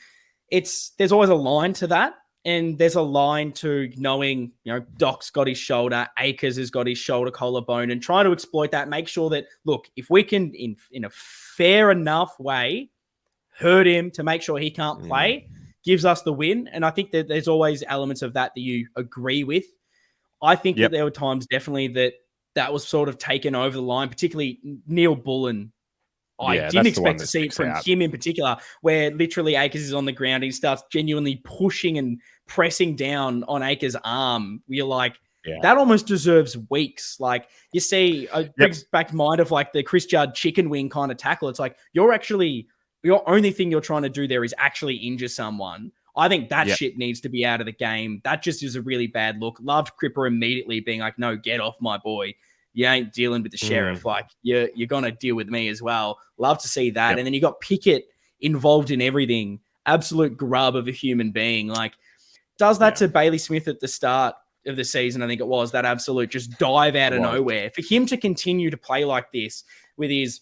there's always a line to that. And there's a line to knowing, you know, Doc's got his shoulder, Akers has got his shoulder collarbone, and trying to exploit that. Make sure that, look, if we can in a fair enough way hurt him to make sure he can't play, gives us the win. And I think that there's always elements of that you agree with. I think that yep, there were times definitely that was sort of taken over the line, particularly Neil Bullen. I yeah. didn't That's the one expect to that see it sticks from out. him in particular, where literally Akers is on the ground. He starts genuinely pushing and pressing down on Akers' arm. You're like, Yeah, that almost deserves weeks. Like, you see, it yep, brings back to mind of like the Chris Judd chicken wing kind of tackle. It's like, your only thing you're trying to do there is actually injure someone. I think that yep, shit needs to be out of the game. That just is a really bad look. Loved Cripper immediately being like, no, get off my boy. You ain't dealing with the sheriff. Like, you're gonna deal with me as well. Love to see that. yep, And then you got Pickett involved in everything. Absolute grub of a human being. Like, does that yeah. to Bailey Smith at the start of the season, I think it was, that absolute just dive out It of was. nowhere. For him to continue to play like this with his,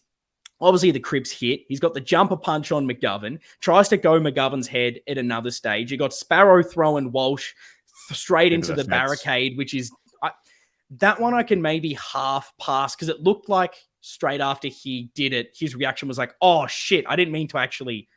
obviously the Crips hit, he's got the jumper punch on McGovern, tries to go McGovern's head at another stage. You got Sparrow throwing Walsh straight Into into the the fence. barricade, which is, that one I can maybe half pass because it looked like straight after he did it, his reaction was like, oh shit, I didn't mean to actually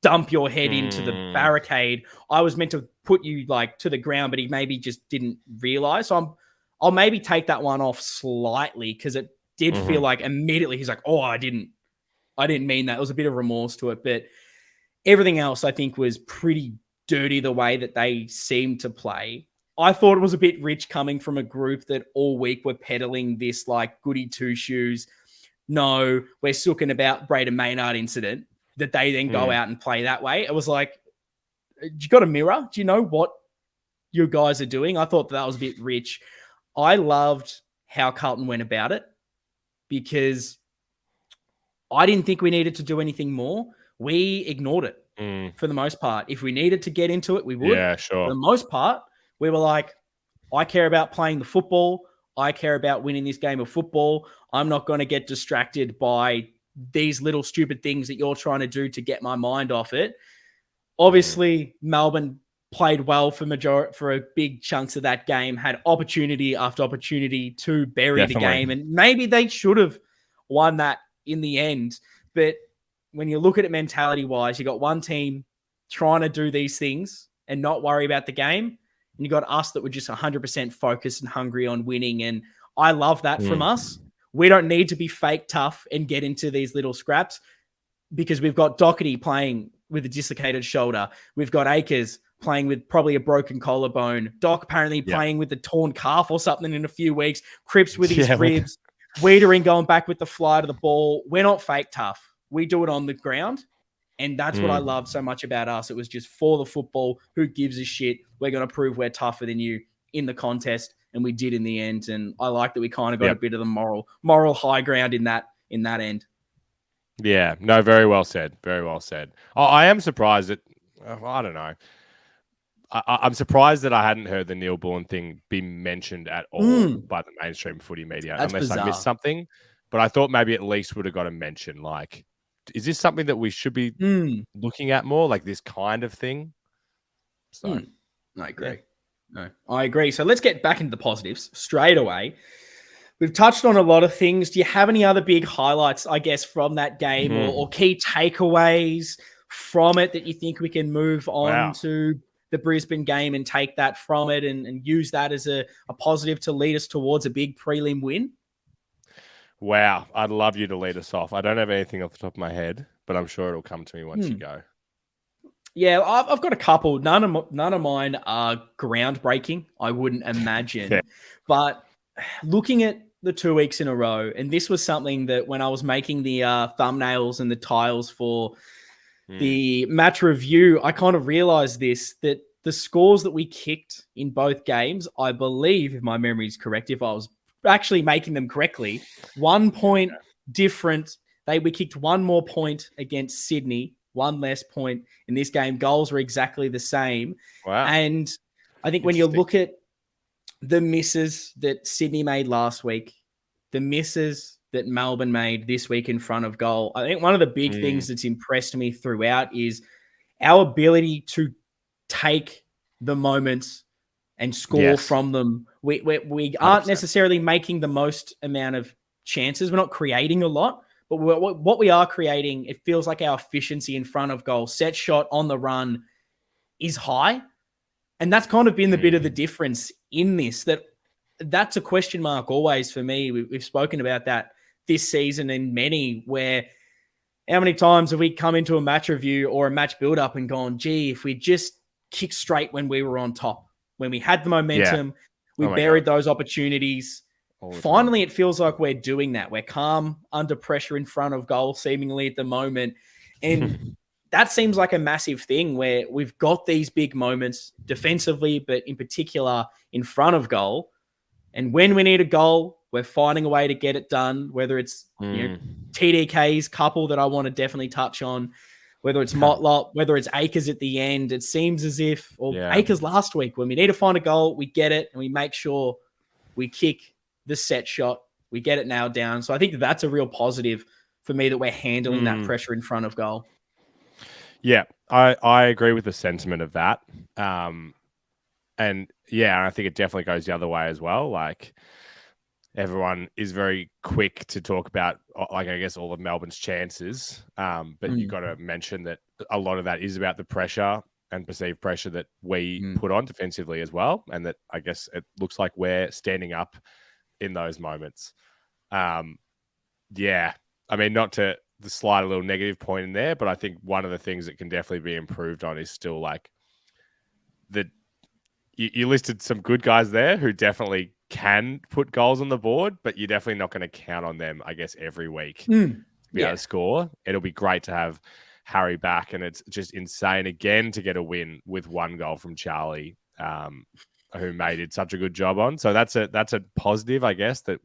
dump your head into the Mm, barricade. I was meant to put you like to the ground, but he maybe just didn't realize. So I'll maybe take that one off slightly because it did feel hmm like immediately he's like, oh, I didn't mean that. There was a bit of remorse to it, but everything else I think was pretty dirty the way that they seemed to play. I thought it was a bit rich coming from a group that all week were peddling this like goody two shoes. No, we're sooking about Braden Maynard incident, that they then go mm, out and play that way. It was like, you got a mirror? Do you know what you guys are doing? I thought that was a bit rich. I loved how Carlton went about it because I didn't think we needed to do anything more. We ignored it mm. for the most part. If we needed to get into it, we would. Yeah, For sure. the most part, we were like, I care about playing the football. I care about winning this game of football. I'm not going to get distracted by these little stupid things that you're trying to do to get my mind off it. Mm, Obviously, Melbourne played well for a big chunks of that game, had opportunity after opportunity to bury the definitely. game, and maybe they should have won that in the end. But when you look at it mentality wise, you got one team trying to do these things and not worry about the game, and you got us that were just 100% focused and hungry on winning. And I love that from Mm. us. We don't need to be fake tough and get into these little scraps because we've got Doherty playing with a dislocated shoulder. We've got Akers playing with probably a broken collarbone. Doc apparently Yeah. playing with a torn calf or something in a few weeks. Cripps with his Yeah. ribs. Wiedering going back with the fly to the ball. We're not fake tough. We do it on the ground. And that's what I Mm. loved so much about us. It was just for the football. Who gives a shit? We're going to prove we're tougher than you in the contest. And we did in the end. And I like that we kind of got a Yep. bit of the moral high ground in that end. Yeah. No, very well said. Very well said. I am surprised that, I don't know. I'm surprised that I hadn't heard the Neil Bullen thing be mentioned at all by the mainstream footy media, That's unless I missed bizarre. something. But I thought maybe at least would have got a mention. Like, is this something that we should be looking at more, like this kind of thing? So, I yeah. agree. No, I agree. So let's get back into the positives straight away. We've touched on a lot of things. Do you have any other big highlights, I guess, from that game or key takeaways from it that you think we can move on Wow. to the Brisbane game and take that from it and use that as a positive to lead us towards a big prelim win? Wow. I'd love you to lead us off. I don't have anything off the top of my head, but I'm sure it'll come to me once you go. Yeah, I've got a couple. None of mine are groundbreaking, I wouldn't Fair. imagine. But looking at the 2 weeks in a row, and this was something that when I was making the thumbnails and the tiles for the match review, I kind of realized that the scores that we kicked in both games, I believe, if my memory is correct, if I was actually making them correctly, 1 point different. We kicked one more point against Sydney, one less point in this game. Goals were exactly the same. Wow. And I think when you look at the misses that Sydney made last week, the misses that Melbourne made this week in front of goal, I think one of the big things that's impressed me throughout is our ability to take the moments and score from them. We aren't 100%. necessarily making the most amount of chances. We're not creating a lot, but what we are creating, it feels like our efficiency in front of goal, set shot on the run is high. And that's kind of been the bit of the difference in this. That's a question mark always for me. We've spoken about that this season and many, where how many times have we come into a match review or a match build-up and gone, gee, if we just kicked straight when we were on top, when we had the momentum, we buried those opportunities. Finally, it feels like we're doing that. We're calm under pressure in front of goal, seemingly at the moment. And that seems like a massive thing where we've got these big moments defensively, but in particular in front of goal. And when we need a goal, we're finding a way to get it done, whether it's TDK's couple that I want to definitely touch on, whether it's Motlop, whether it's Akers at the end. It seems as if, Akers last week, when we need to find a goal, we get it and we make sure we kick the set shot, we get it nailed down. So I think that's a real positive for me that we're handling that pressure in front of goal. Yeah, I agree with the sentiment of that. And yeah, I think it definitely goes the other way as well. Like, everyone is very quick to talk about, like, I guess all of Melbourne's chances. But you've got to mention that a lot of that is about the pressure and perceived pressure that we put on defensively as well. And that I guess it looks like we're standing up in those moments. Yeah, I mean, not to the slight little negative point in there, but I think one of the things that can definitely be improved on is still like the you listed some good guys there who definitely can put goals on the board, but you're definitely not going to count on them, I guess, every week to be able to score. It'll be great to have Harry back, and it's just insane again to get a win with one goal from Charlie, who made it such a good job on. So that's a positive, I guess, that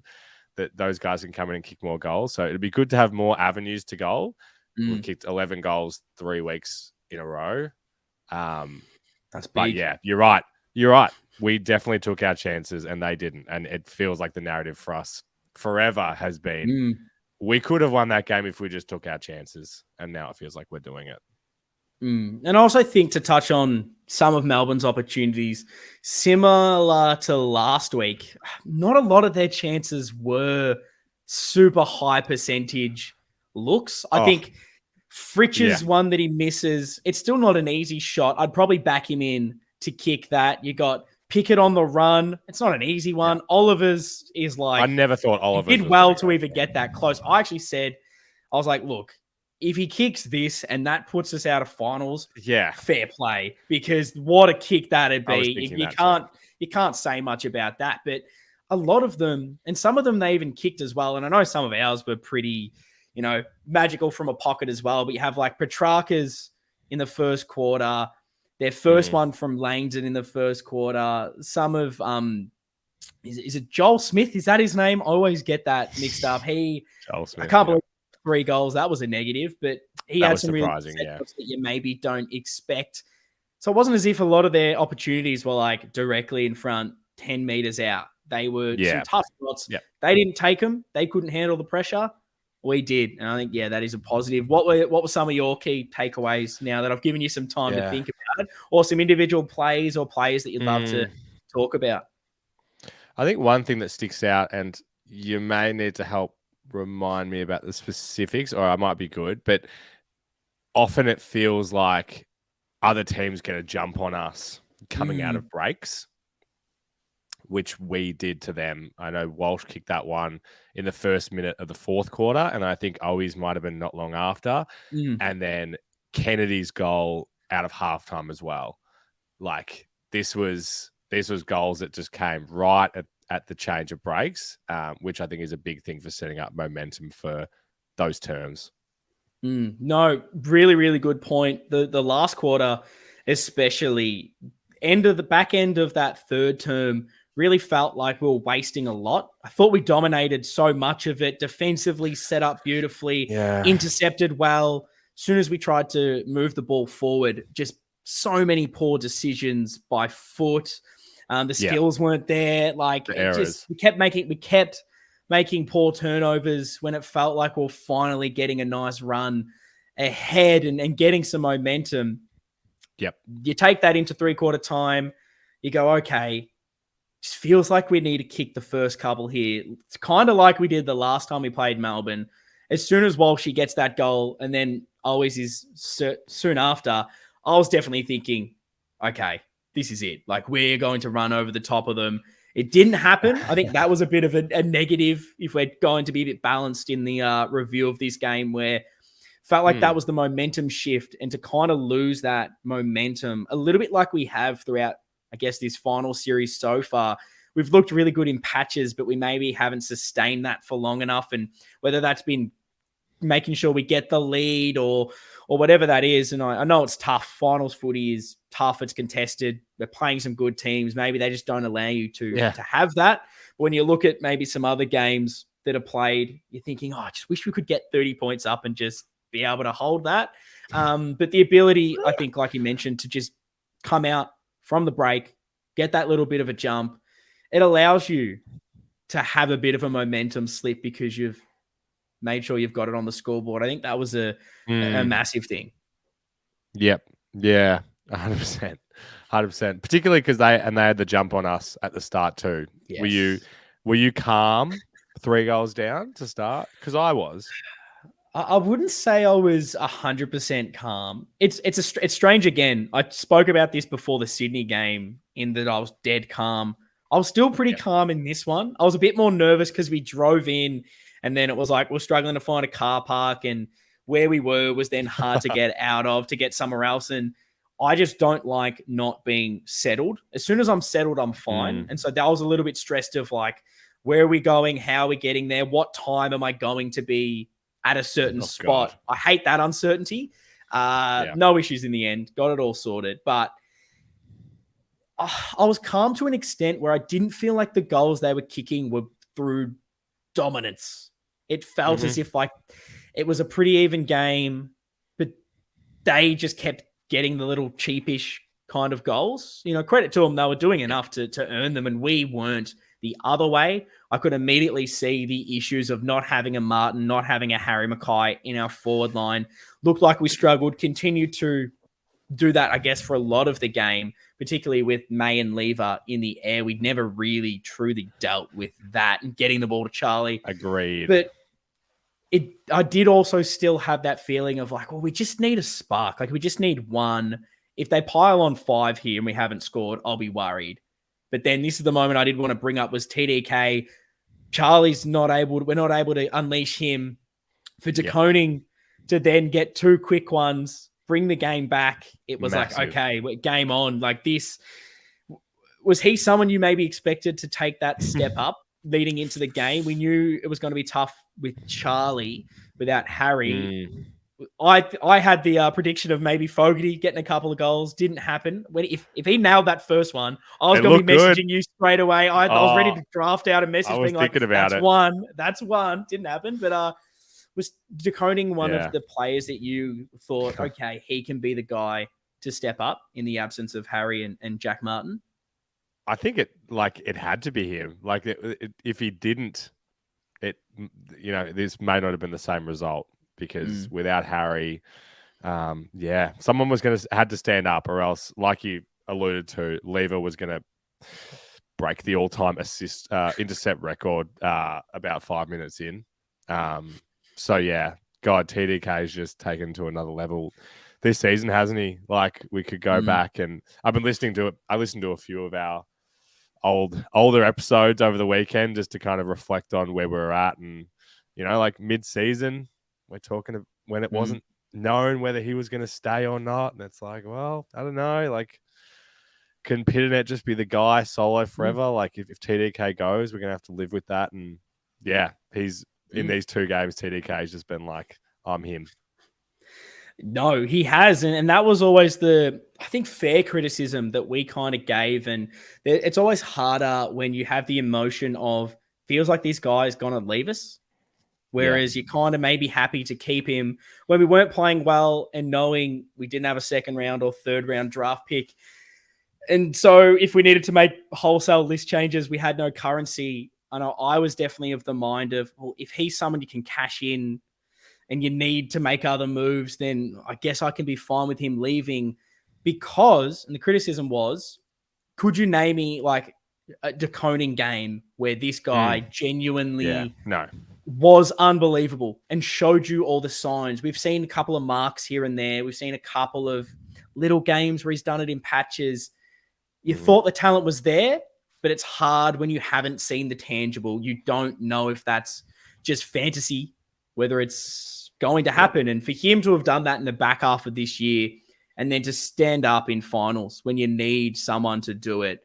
those guys can come in and kick more goals. So it'd be good to have more avenues to goal. We've kicked 11 goals 3 weeks in a row. That's big. But yeah, you're right. You're right. We definitely took our chances and they didn't. And it feels like the narrative for us forever has been, we could have won that game if we just took our chances. And now it feels like we're doing it. And I also think, to touch on some of Melbourne's opportunities, similar to last week, not a lot of their chances were super high percentage looks. I think Fritch's one that he misses, it's still not an easy shot. I'd probably back him in to kick that. You got Pickett on the run. It's not an easy one. Yeah. Oliver's is like... I never thought Oliver did well to even get that close. I actually said, I was like, look, if he kicks this and that puts us out of finals, fair play. Because what a kick that'd be. You can't say much about that. But a lot of them, and some of them they even kicked as well. And I know some of ours were pretty, magical from a pocket as well. But you have like Petrarca's in the first quarter, their first one from Langdon in the first quarter. Some of is it Joel Smith? Is that his name? I always get that mixed up. Joel Smith, I can't believe 3 goals. That was a negative, but he had some really that you maybe don't expect. So it wasn't as if a lot of their opportunities were like directly in front, 10 meters out. They were some tough shots. Yeah. They didn't take them. They couldn't handle the pressure. We did. And I think, that is a positive. What were some of your key takeaways now that I've given you some time to think about it, or some individual plays or players that you'd love to talk about? I think one thing that sticks out, and you may need to help remind me about the specifics, or I might be good, but often it feels like other teams get a jump on us coming out of breaks, which we did to them. I know Walsh kicked that one in the first minute of the fourth quarter, and I think Owies might have been not long after. And then Kennedy's goal out of halftime as well. Like this was goals that just came right at the change of breaks, which I think is a big thing for setting up momentum for those terms. No, really, really good point. The last quarter, especially the back end of that third term, really felt like we were wasting a lot. I thought we dominated so much of it, defensively set up beautifully, intercepted well. As soon as we tried to move the ball forward, just so many poor decisions by foot. The skills weren't there. Like we kept making poor turnovers when it felt like we we're finally getting a nice run ahead and getting some momentum. Yep. You take that into 3/4 time, you go, okay, just feels like we need to kick the first couple here. It's kind of like we did the last time we played Melbourne. As soon as Walshy gets that goal, and then always is soon after, I was definitely thinking, okay, this is it. Like, we're going to run over the top of them. It didn't happen. I think that was a bit of a negative if we're going to be a bit balanced in the review of this game, where felt like that was the momentum shift, and to kind of lose that momentum a little bit like we have throughout, I guess, this final series so far. We've looked really good in patches, but we maybe haven't sustained that for long enough. And whether that's been making sure we get the lead or whatever that is. And I know it's tough. Finals footy is tough. It's contested. They're playing some good teams. Maybe they just don't allow you to have that. But when you look at maybe some other games that are played, you're thinking, I just wish we could get 30 points up and just be able to hold that. But the ability, I think, like you mentioned, to just come out from the break, get that little bit of a jump, it allows you to have a bit of a momentum slip because you've made sure you've got it on the scoreboard. I think that was a massive thing. Yep. Yeah. 100%. 100%. Particularly because they had the jump on us at the start too. Yes. Were you calm 3 goals down to start? Because I was. I wouldn't say I was 100% calm. It's strange again. I spoke about this before the Sydney game in that I was dead calm. I was still pretty calm in this one. I was a bit more nervous because we drove in and then it was like we're struggling to find a car park, and where we were was then hard to get out of to get somewhere else. And I just don't like not being settled. As soon as I'm settled, I'm fine. And so that was a little bit stressed of like, where are we going? How are we getting there? What time am I going to be at a certain spot? God. I hate that uncertainty. No issues in the end. Got it all sorted. But I was calm to an extent where I didn't feel like the goals they were kicking were through dominance. It felt as if like it was a pretty even game, but they just kept getting the little cheapish kind of goals. You know, credit to them, they were doing enough to earn them, and we weren't the other way. I could immediately see the issues of not having a Martin, not having a Harry Mackay in our forward line. Looked like we struggled, continued to do that, I guess, for a lot of the game, particularly with May and Lever in the air. We'd never really truly dealt with that and getting the ball to Charlie. Agreed. But I did also still have that feeling of like, well, we just need a spark. Like, we just need one. If they pile on 5 here and we haven't scored, I'll be worried. But then this is the moment I did want to bring up was TDK. Charlie's we're not able to unleash him. For De Koning to then get 2 quick ones, bring the game back. It was massive. Like, okay, game on. Like, this, was he someone you maybe expected to take that step up leading into the game? We knew it was going to be tough with Charlie without Harry. I had the prediction of maybe Fogarty getting a couple of goals. Didn't happen. If he nailed that first one, I was going to be messaging you straight away. I was ready to draft out a message being like, that's one. Didn't happen. But was De Koning one of the players that you thought, okay, he can be the guy to step up in the absence of Harry and Jack Martin? I think it had to be him. Like, if he didn't, this may not have been the same result, because without Harry, someone was had to stand up, or else, like you alluded to, Lever was going to break the all-time intercept record about 5 minutes in. So yeah, God, TDK's just taken to another level this season, hasn't he? Like, we could go back, and I've been listening to it. I listened to a few of our older episodes over the weekend just to kind of reflect on where we're at, and like mid-season, we're talking when it wasn't known whether he was going to stay or not. And it's like, well, I don't know. Like, can Pitternet just be the guy solo forever? Like, if TDK goes, we're going to have to live with that. And yeah, he's in these 2 games, TDK has just been like, I'm him. No, he has. And that was always I think, fair criticism that we kind of gave. And it's always harder when you have the emotion of, feels like this guy is going to leave us. Whereas you're kind of maybe happy to keep him when we weren't playing well and knowing we didn't have a 2nd round or 3rd round draft pick. And so if we needed to make wholesale list changes, we had no currency. I know I was definitely of the mind of, well, if he's someone you can cash in and you need to make other moves, then I guess I can be fine with him leaving because, and the criticism was, could you name me like a DeConing game where this guy genuinely was unbelievable and showed you all the signs? We've seen a couple of marks here and there. We've seen a couple of little games where he's done it in patches. You thought the talent was there, but it's hard when you haven't seen the tangible. You don't know if that's just fantasy, whether it's going to happen. And for him to have done that in the back half of this year and then to stand up in finals when you need someone to do it,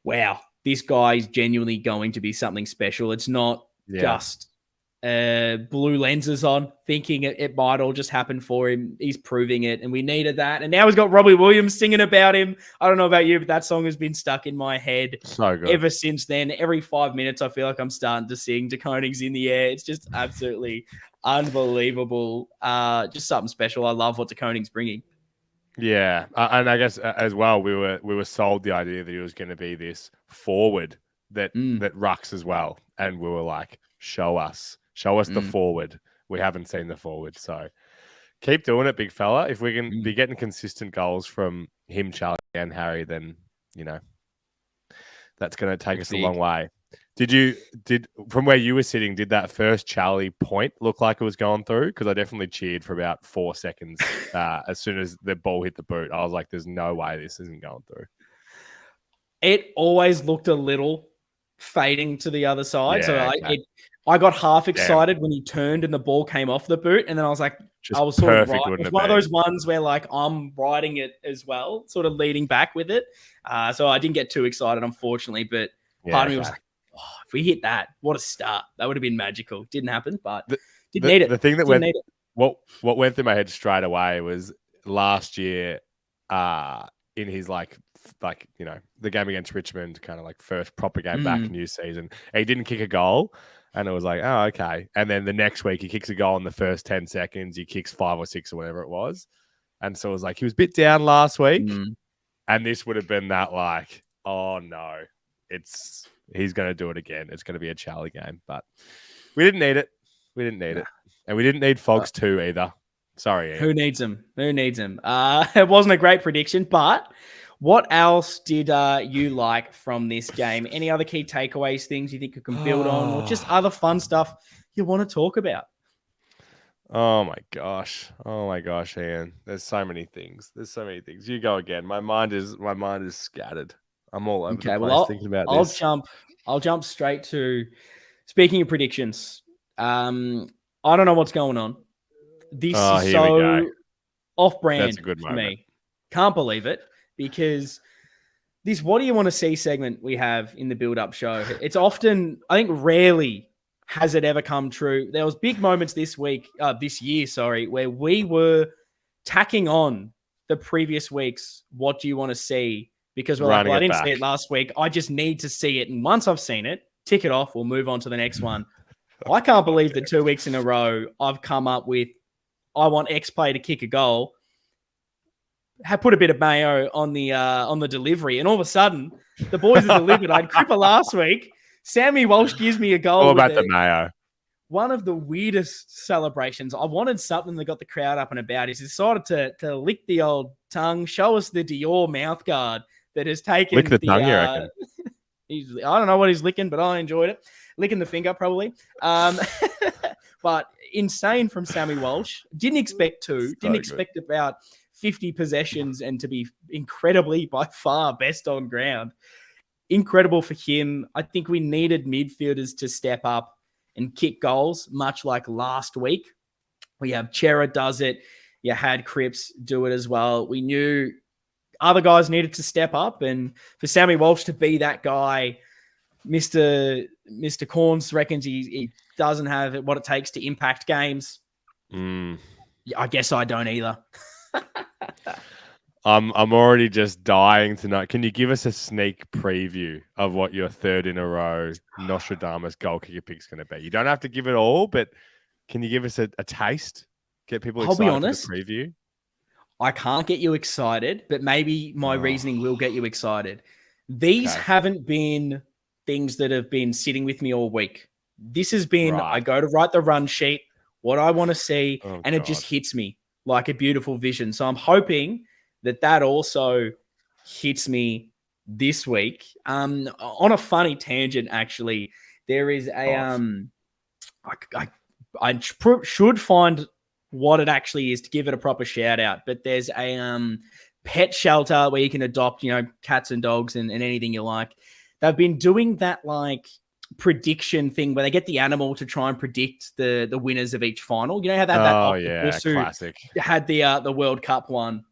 wow, this guy is genuinely going to be something special. It's not just blue lenses on, thinking it might all just happen for him. He's proving it, and we needed that. And now he's got Robbie Williams singing about him. I don't know about you, but that song has been stuck in my head ever since then. Every 5 minutes, I feel like I'm starting to sing DeConing's in the air. It's just absolutely unbelievable. Just something special. I love what DeConing's bringing. Yeah, and I guess as well, we were sold the idea that he was going to be this forward that rucks as well, and we were like, show us the forward. We haven't seen the forward, so keep doing it, big fella. If we can be getting consistent goals from him, Charlie, and Harry, then that's going to take us a long way. Did from where you were sitting, did that first Charlie point look like it was going through? Because I definitely cheered for about 4 seconds as soon as the ball hit the boot. I was like, there's no way this isn't going through. It always looked a little fading to the other side. I got half excited when he turned and the ball came off the boot. And then I was like, I was sort of right. It was one of those ones where like I'm riding it as well, sort of leading back with it. So I didn't get too excited, unfortunately. But part of me was like, if we hit that, what a start. That would have been magical. Didn't happen, but didn't need it. The thing that what went through my head straight away was last year in his like the game against Richmond, kind of like first proper game back new season. He didn't kick a goal. And it was like, oh, okay. And then the next week he kicks a goal in the first 10 seconds. He kicks 5 or 6 or whatever it was. And so it was like, he was a bit down last week. And this would have been that like, oh no, he's going to do it again. It's going to be a Charlie game. But we didn't need it. And we didn't need Fogs 2 either. Sorry, Ian. Who needs him? It wasn't a great prediction, but what else did you like from this game? Any other key takeaways, things you think you can build on, or just other fun stuff you want to talk about? Oh my gosh, Ian. There's so many things. You go again. My mind is scattered. I'm all over the place thinking about this. I'll jump straight to speaking of predictions. I don't know what's going on. This is so off-brand. That's a good moment. For me. Can't believe it. Because this what do you want to see segment we have in the build-up show, it's often, I think rarely has it ever come true. There was big moments this year, where we were tacking on the previous week's what do you want to see? Because we're like, well, I didn't see it last week. I just need to see it. And once I've seen it, tick it off, we'll move on to the next one. I can't believe that 2 weeks in a row I've come up with, I want X player to kick a goal. Have put a bit of mayo on the delivery, and all of a sudden, the boys have delivered. I had Cripper last week. Sammy Walsh gives me a goal. All about the mayo. One of the weirdest celebrations. I wanted something that got the crowd up and about. He decided to lick the old tongue, show us the Dior mouth guard that has taken lick the tongue. You reckon? I don't know what he's licking, but I enjoyed it. Licking the finger, probably. But insane from Sammy Walsh. Didn't expect to. Didn't expect about 50 possessions and to be incredibly, by far, best on ground. Incredible for him. I think we needed midfielders to step up and kick goals, much like last week. We have Chera does it. You had Cripps do it as well. We knew other guys needed to step up, and for Sammy Walsh to be that guy, Mr. Corns reckons he doesn't have what it takes to impact games. I guess I don't either. I'm already just dying to know. Can you give us a sneak preview of what your third in a row Nostradamus goal kicker pick's going to be? You don't have to give it all, but can you give us a taste? Get people excited. I'll be honest, for the preview. I can't get you excited, but maybe my reasoning will get you excited. These haven't been things that have been sitting with me all week. This has been, I go to write the run sheet, what I want to see, and it just hits me like a beautiful vision. So I'm hoping that also hits me this week. On a funny tangent, actually, there is a I should find what it actually is to give it a proper shout out. But there's a pet shelter where you can adopt, cats and dogs and anything you like. They've been doing that like prediction thing where they get the animal to try and predict the winners of each final. You know how they have that octopus classic. Who had the World Cup one.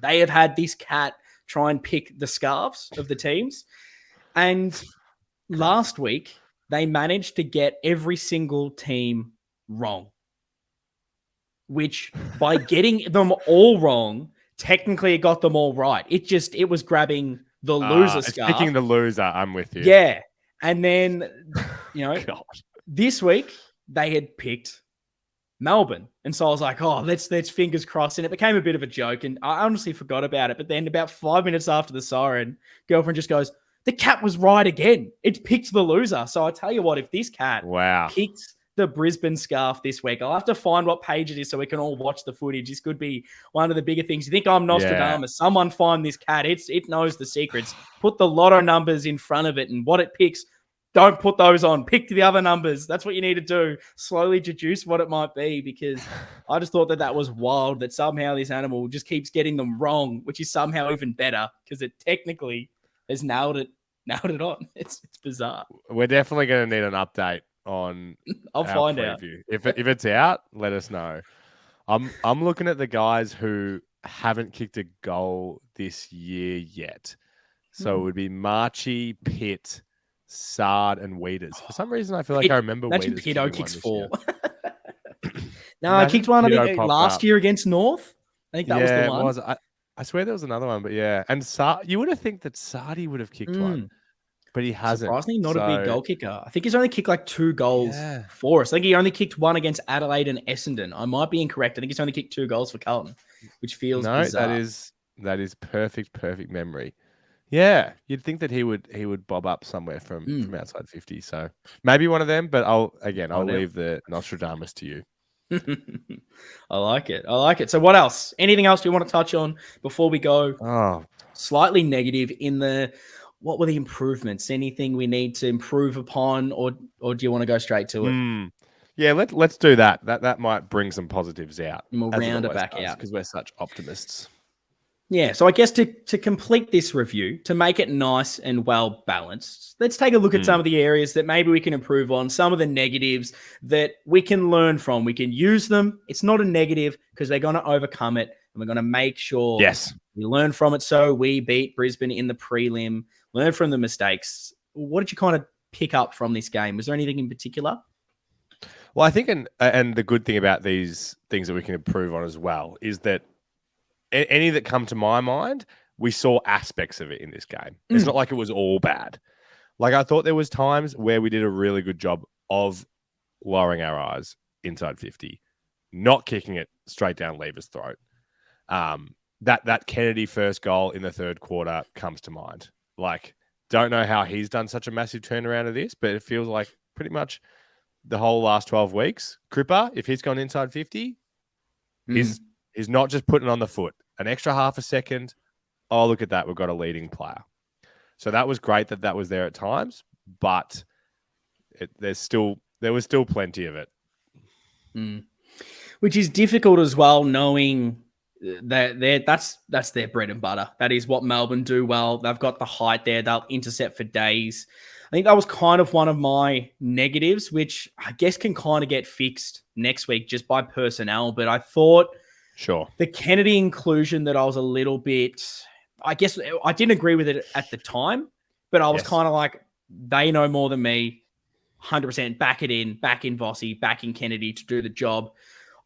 They have had this cat try and pick the scarves of the teams. And last week, they managed to get every single team wrong. Which, by getting them all wrong, technically it got them all right. It was grabbing the loser scarf. It's picking the loser, I'm with you. Yeah. And then, this week, they had picked Melbourne. And so I was like, let's fingers crossed. And it became a bit of a joke. And I honestly forgot about it. But then about 5 minutes after the siren, girlfriend just goes, the cat was right again. It picked the loser. So I tell you what, if this cat picked the Brisbane scarf this week, I'll have to find what page it is so we can all watch the footage. This could be one of the bigger things. You think I'm Nostradamus. Yeah. Someone find this cat. It knows the secrets. Put the lotto numbers in front of it and what it picks. Don't put those on. Pick the other numbers. That's what you need to do. Slowly deduce what it might be, because I just thought that was wild that somehow this animal just keeps getting them wrong, which is somehow even better because it technically has nailed it on. It's bizarre. We're definitely going to need an update on I'll find out. If it's out, let us know. I'm looking at the guys who haven't kicked a goal this year yet. So it would be Marchie, Pitt, Sard, and Weeders. For some reason, I feel like I remember Weeders. Pitto kicks 4. No, I kicked one last year against North. I think that was the one. It was. I swear there was another one, but yeah. And you would have think that Sardi would have kicked one, but he hasn't. Surprisingly, not a big goal kicker. I think he's only kicked like 2 goals for us. I think he only kicked 1 against Adelaide and Essendon. I might be incorrect. I think he's only kicked 2 goals for Carlton, which feels bizarre. that is perfect memory. Yeah, you'd think that he would bob up somewhere from outside 50. So maybe one of them, but I'll leave the Nostradamus to you. I like it. So what else? Anything else you want to touch on before we go? Slightly negative what were the improvements? Anything we need to improve upon, or do you want to go straight to it? Yeah, let's do that. That might bring some positives out. And we'll round it back out because we're such optimists. Yeah, so I guess to complete this review, to make it nice and well balanced, let's take a look at some of the areas that maybe we can improve on, some of the negatives that we can learn from. We can use them. It's not a negative because we're going to overcome it, and we're going to make sure we learn from it so we beat Brisbane in the prelim, learn from the mistakes. What did you kind of pick up from this game? Was there anything in particular? Well, I think, and the good thing about these things that we can improve on as well is that any that come to my mind, we saw aspects of it in this game. It's not like it was all bad. Like I thought there was times where we did a really good job of lowering our eyes inside 50, not kicking it straight down Lever's throat. That Kennedy first goal in the third quarter comes to mind. Like, don't know how he's done such a massive turnaround of this, but it feels like pretty much the whole last 12 weeks, Cripper, if he's gone inside 50, he's not just putting on the foot. An extra half a second. Oh, look at that. We've got a leading player. So that was great that was there at times, but there was still plenty of it. Which is difficult as well, knowing that that's their bread and butter. That is what Melbourne do well. They've got the height there. They'll intercept for days. I think that was kind of one of my negatives, which I guess can kind of get fixed next week just by personnel. But I thought Sure. The Kennedy inclusion that I was a little bit, I guess I didn't agree with it at the time, but I was Yes. kind of like, they know more than me. 100% back in Vossi, back in Kennedy to do the job.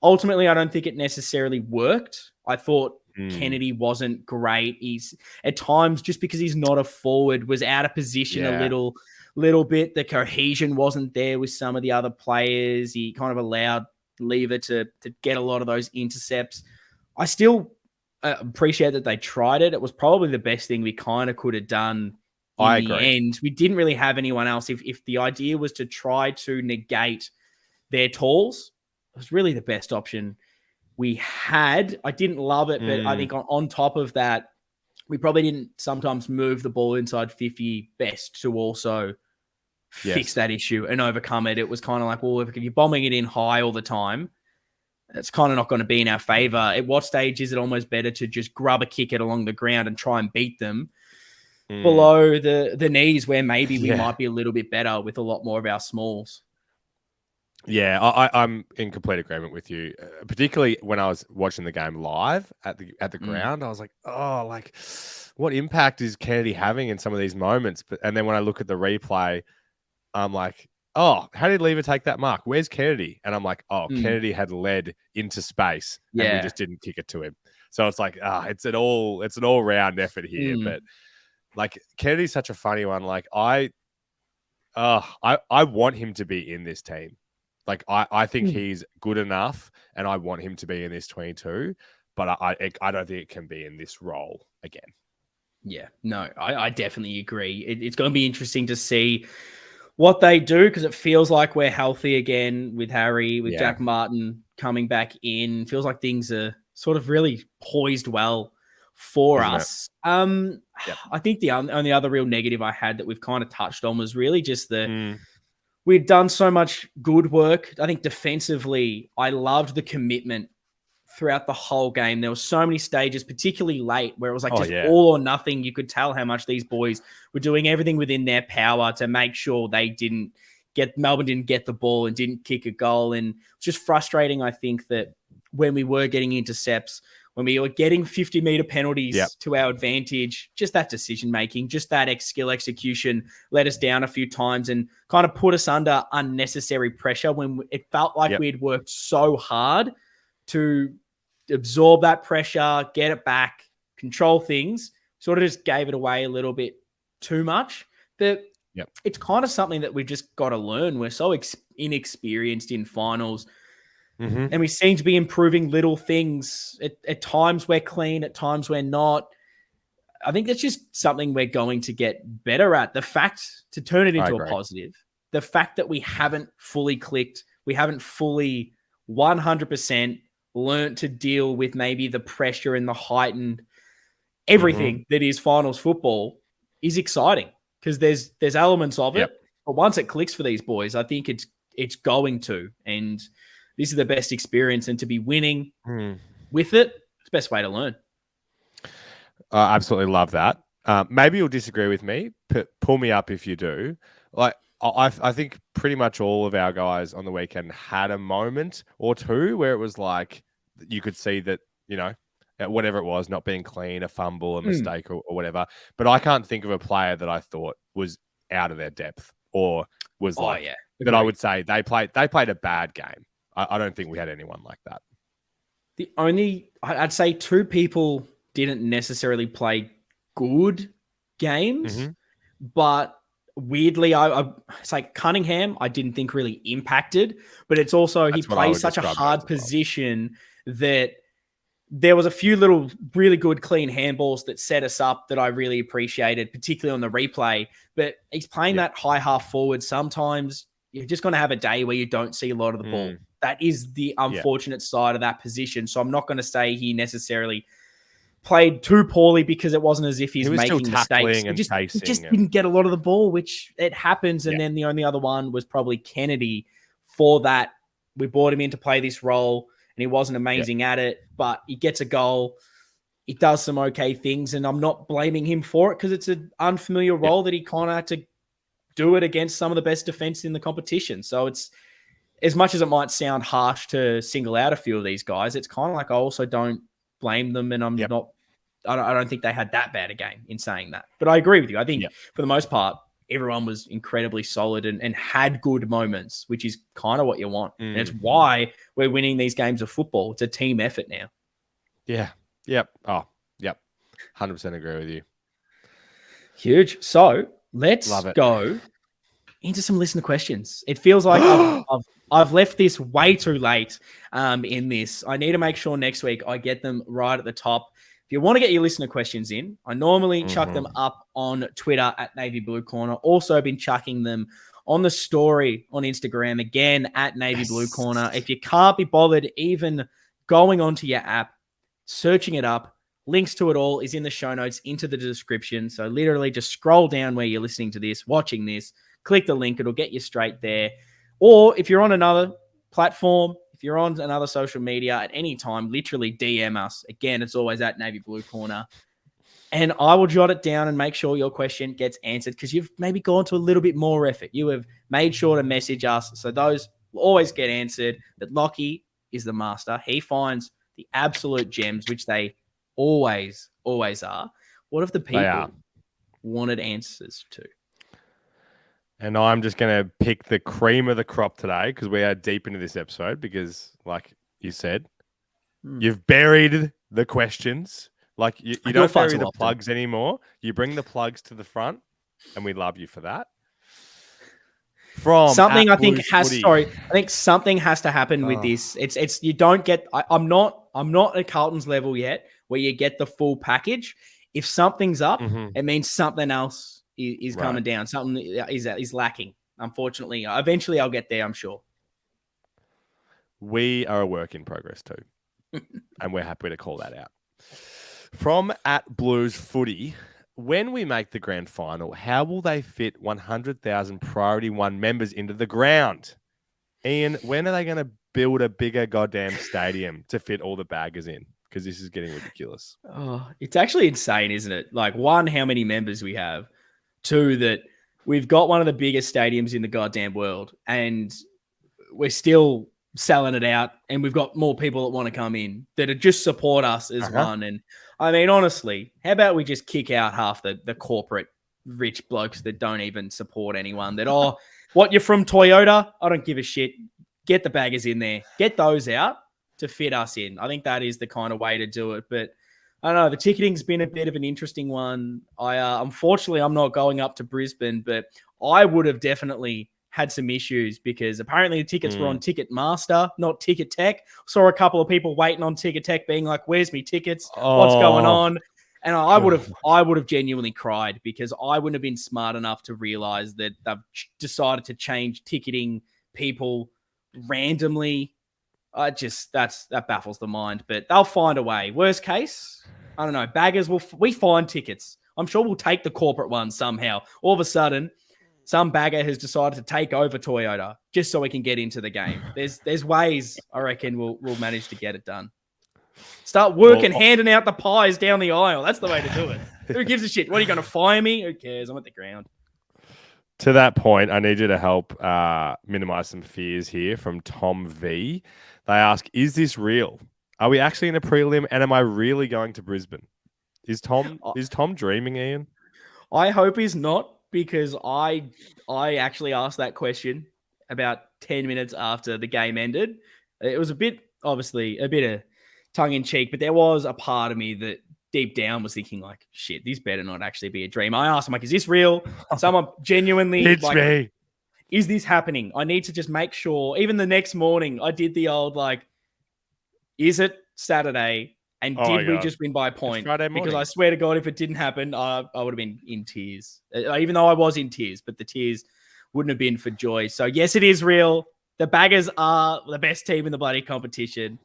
Ultimately, I don't think it necessarily worked. I thought Kennedy wasn't great. He's at times, just because he's not a forward, was out of position a little bit. The cohesion wasn't there with some of the other players. He kind of allowed Lever to get a lot of those intercepts. I still appreciate that they tried it. It was probably the best thing we kind of could have done in the end. We didn't really have anyone else. If the idea was to try to negate their talls, it was really the best option we had. I didn't love it, but I think on top of that, we probably didn't sometimes move the ball inside 50 best to also fix that issue and overcome it. It was kind of like, well, if you're bombing it in high all the time, it's kind of not going to be in our favor. At what stage is it almost better to just grub a kick it along the ground and try and beat them below the knees, where maybe we might be a little bit better with a lot more of our smalls? Yeah, I'm in complete agreement with you. Particularly when I was watching the game live at the ground, I was like, oh, like, what impact is Kennedy having in some of these moments? And then when I look at the replay, I'm like, oh, how did Lever take that mark? Where's Kennedy? And I'm like, oh, Kennedy had led into space, and we just didn't kick it to him. So it's like, it's an all round effort here. But like, Kennedy's such a funny one. Like, I want him to be in this team. Like, I think he's good enough, and I want him to be in this 22, but I don't think it can be in this role again. Yeah, no, I definitely agree. It's going to be interesting to see what they do, because it feels like we're healthy again with Harry, with Jack Martin coming back in. Feels like things are sort of really poised well for us. I think the only other real negative I had that we've kind of touched on was really just we'd done so much good work. I think defensively, I loved the commitment throughout the whole game. There were so many stages, particularly late, where it was like all or nothing. You could tell how much these boys were doing everything within their power to make sure Melbourne didn't get the ball and didn't kick a goal. And it's just frustrating, I think, that when we were getting intercepts, when we were getting 50-meter penalties to our advantage, just that decision-making, just that skill execution let us down a few times and kind of put us under unnecessary pressure when it felt like we had worked so hard to absorb that pressure, get it back, control things. Sort of just gave it away a little bit too much. But it's kind of something that we've just got to learn. We're so inexperienced in finals. And we seem to be improving little things. At times we're clean, at times we're not. I think that's just something we're going to get better at. The fact, to turn it into a positive, the fact that we haven't fully clicked, we haven't fully 100% learned to deal with maybe the pressure and the heightened everything that is finals football is exciting, because there's elements of it. But once it clicks for these boys, I think it's going to. And this is the best experience, and to be winning with it, it's the best way to learn. I absolutely love that. Maybe you'll disagree with me. Pull me up if you do. Like, I think pretty much all of our guys on the weekend had a moment or two where it was like, you could see that, whatever it was, not being clean, a fumble, a mistake, or whatever. But I can't think of a player that I thought was out of their depth or was that I would say they played a bad game. I don't think we had anyone like that. I'd say two people didn't necessarily play good games, but weirdly, it's like Cunningham, I didn't think really impacted, but it's also, he plays such a hard position that there was a few little really good clean handballs that set us up that I really appreciated, particularly on the replay. But he's playing that high half forward. Sometimes you're just going to have a day where you don't see a lot of the ball. That is the unfortunate side of that position. So I'm not going to say he necessarily played too poorly, because it wasn't as if he's making mistakes. He just didn't get a lot of the ball, which it happens. And then the only other one was probably Kennedy. For that, we brought him in to play this role, and he wasn't amazing at it, but he gets a goal. He does some okay things, and I'm not blaming him for it, because it's an unfamiliar role that he kind of had to do it against some of the best defense in the competition. So as much as it might sound harsh to single out a few of these guys, it's kind of like I also don't blame them, and I'm not. I don't think they had that bad a game in saying that. But I agree with you. I think for the most part, everyone was incredibly solid and had good moments, which is kind of what you want. And it's why we're winning these games of football. It's a team effort now. Yeah. Yep. Oh, yep. 100% agree with you. Huge. So let's go into some listener questions. It feels like I've left this way too late in this. I need to make sure next week I get them right at the top. If you want to get your listener questions in, I normally chuck them up on Twitter at Navy Blue Corner. Also been chucking them on the story on Instagram, again, at Navy Blue Corner. If you can't be bothered even going onto your app, searching it up, links to it all is in the show notes, into the description. So literally just scroll down where you're listening to this, watching this, click the link. It'll get you straight there. Or if you're on another platform, if you're on another social media at any time, literally DM us. Again, it's always at Navy Blue Corner. And I will jot it down and make sure your question gets answered because you've maybe gone to a little bit more effort. You have made sure to message us. So those will always get answered. But Lockie is the master. He finds the absolute gems, which they always are. What have the people wanted answers to? And I'm just going to pick the cream of the crop today because we are deep into this episode because, like you said, you've buried the questions. Like you don't bury the plugs anymore. You bring the plugs to the front, and we love you for that. From something I think something has to happen with this. It's you don't get. I'm not at Carlton's level yet where you get the full package. If something's up, it means something else is coming down. Something is lacking. Unfortunately, eventually I'll get there. I'm sure. We are a work in progress too, and we're happy to call that out. From at Blues Footy, when we make the grand final, how will they fit 100,000 Priority 1 members into the ground? Ian, when are they going to build a bigger goddamn stadium to fit all the baggers in? Because this is getting ridiculous. Oh, it's actually insane, isn't it? Like, one, how many members we have. Two, that we've got one of the biggest stadiums in the goddamn world and we're still selling it out, and we've got more people that want to come in that just support us as one. And I mean, honestly, how about we just kick out half the corporate rich blokes that don't even support anyone, that, what, you're from Toyota? I don't give a shit. Get the baggers in there. Get those out to fit us in. I think that is the kind of way to do it. But I don't know, the ticketing's been a bit of an interesting one. Unfortunately, I'm not going up to Brisbane, but I would have definitely had some issues because apparently the tickets were on Ticketmaster, not Ticket Tech. Saw a couple of people waiting on Ticket Tech being like, where's me tickets? What's going on? And I would have genuinely cried because I wouldn't have been smart enough to realize that they've decided to change ticketing people randomly. That baffles the mind, but they'll find a way. Worst case, I don't know. Baggers we find tickets. I'm sure we'll take the corporate ones somehow. All of a sudden, some bagger has decided to take over Toyota just so we can get into the game. There's ways I reckon we'll manage to get it done. Start working, handing out the pies down the aisle. That's the way to do it. Who gives a shit? What, are you going to fire me? Who cares? I'm at the ground. To that point, I need you to help minimize some fears here from Tom V. They ask, is this real? Are we actually in a prelim, and am I really going to Brisbane? Is Tom dreaming, Ian? I hope he's not, because I actually asked that question about 10 minutes after the game ended. It was obviously a bit of tongue-in-cheek, but there was a part of me that deep down was thinking like, shit, this better not actually be a dream. I asked him, like, is this real? Someone genuinely me. Is this happening? I need to just make sure. Even the next morning, I did the old, like, is it Saturday? And did we just win by a point? Because I swear to God, if it didn't happen, I would have been in tears. Even though I was in tears, but the tears wouldn't have been for joy. So yes, it is real. The Baggers are the best team in the bloody competition.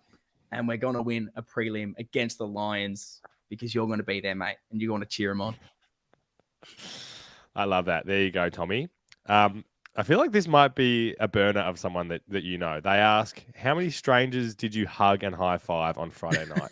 And we're going to win a prelim against the Lions because you're going to be there, mate. And you're going to cheer them on. I love that. There you go, Tommy. I feel like this might be a burner of someone that you know. They ask, how many strangers did you hug and high five on Friday night?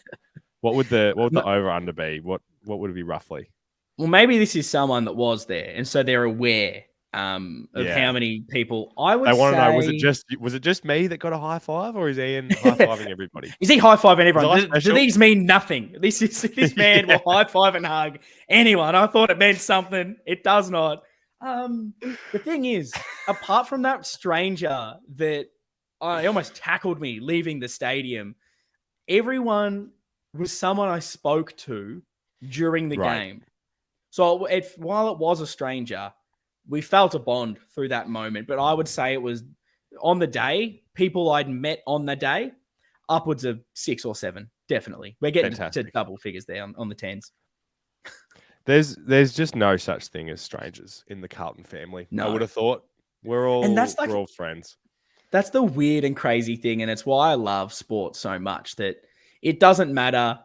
What would the over under be? What would it be roughly? Well, maybe this is someone that was there, and so they're aware of Yeah. how many people. I would I want to know, say, was it just me that got a high five, or is Ian high fiving everybody? is he high fiving Was everyone? I Do special? these mean nothing? This man Yeah. will high five and hug anyone. I thought it meant something. It does not. The thing is, apart from that stranger that almost tackled me leaving the stadium, everyone was someone I spoke to during the Right. game. So while it was a stranger, we felt a bond through that moment. But I would say it was on the day, people I'd met on the day, upwards of 6 or 7. Definitely. We're getting to Fantastic. double figures there on the 10s. There's just no such thing as strangers in the Carlton family. I No. would have thought we're And that's all we're all friends. That's the weird and crazy thing. And it's why I love sports so much, that it doesn't matter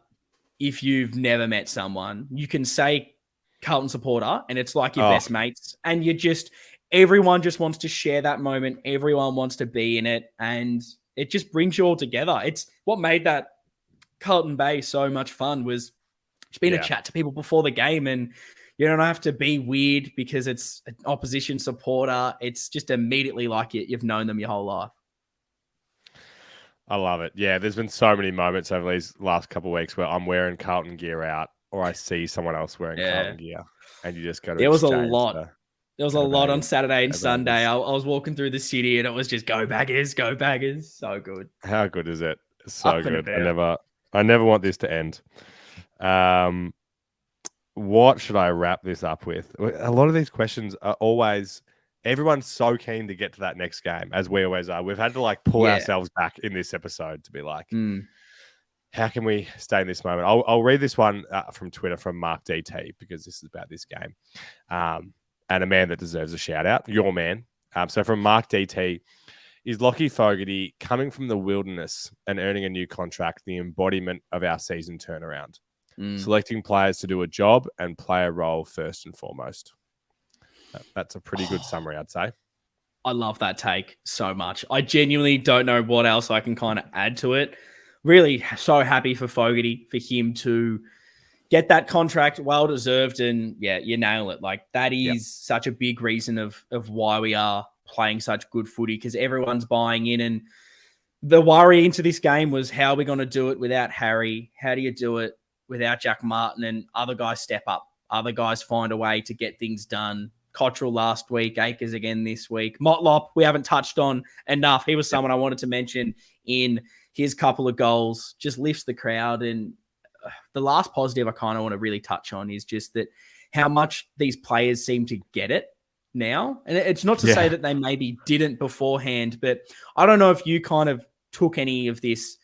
if you've never met someone. You can say Carlton supporter and it's like your best mates. And everyone just wants to share that moment. Everyone wants to be in it. And it just brings you all together. It's what made that Carlton Bay so much fun, was just being a chat to people before the game, and you don't have to be weird because it's an opposition supporter. It's just immediately like you've known them your whole life. I love it. Yeah, there's been so many moments over these last couple of weeks where I'm wearing Carlton gear out, or I see someone else wearing Carlton gear, and you just go to There was a exchange lot. There was a lot on Saturday and Sunday. I was walking through the city and it was just go Baggers, go Baggers. So good. How good is it? So good. I never want this to end. What should I wrap this up with? A lot of these questions are always, everyone's so keen to get to that next game, as we always are. We've had to pull ourselves back in this episode to be like, how can we stay in this moment? I'll read this one from Twitter from Mark DT, because this is about this game. And a man that deserves a shout out, your man. So from Mark DT, is Lockie Fogarty, coming from the wilderness and earning a new contract, the embodiment of our season turnaround? Selecting players to do a job and play a role first and foremost. That's a pretty good summary, I'd say. I love that take so much. I genuinely don't know what else I can kind of add to it. Really so happy for Fogarty, for him to get that contract, well deserved. And yeah, you nail it. That is such a big reason of why we are playing such good footy, because everyone's buying in. And the worry into this game was, how are we going to do it without Harry? How do you do it without Jack Martin? And other guys step up. Other guys find a way to get things done. Cottrell last week, Akers again this week. Motlop, we haven't touched on enough. He was someone I wanted to mention in his couple of goals. Just lifts the crowd. And the last positive I kind of want to really touch on is just that how much these players seem to get it now. And it's not to say that they maybe didn't beforehand, but I don't know if you kind of took any of this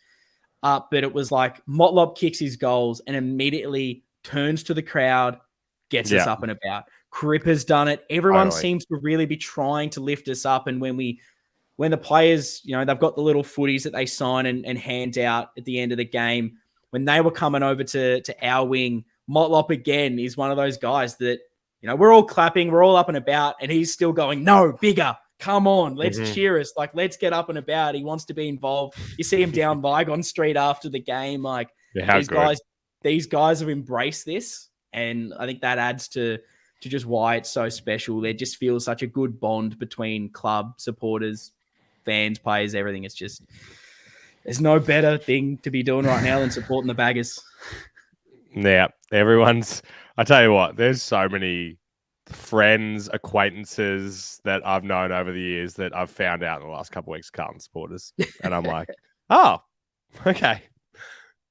up, but it was like Motlop kicks his goals and immediately turns to the crowd, gets us up and about. Cripper's done it. Everyone seems to really be trying to lift us up. And when the players, they've got the little footies that they sign and hand out at the end of the game, when they were coming over to our wing, Motlop again is one of those guys that, we're all clapping, we're all up and about, and he's still going, no, bigger. Come on, let's cheer us. Let's get up and about. He wants to be involved. You see him down Lygon Street after the game. These guys have embraced this. And I think that adds to just why it's so special. There just feels such a good bond between club, supporters, fans, players, everything. It's just, there's no better thing to be doing right now than supporting the Baggers. Yeah, I tell you what, there's so many friends, acquaintances that I've known over the years that I've found out in the last couple of weeks, Carlton supporters. And I'm like, oh, okay.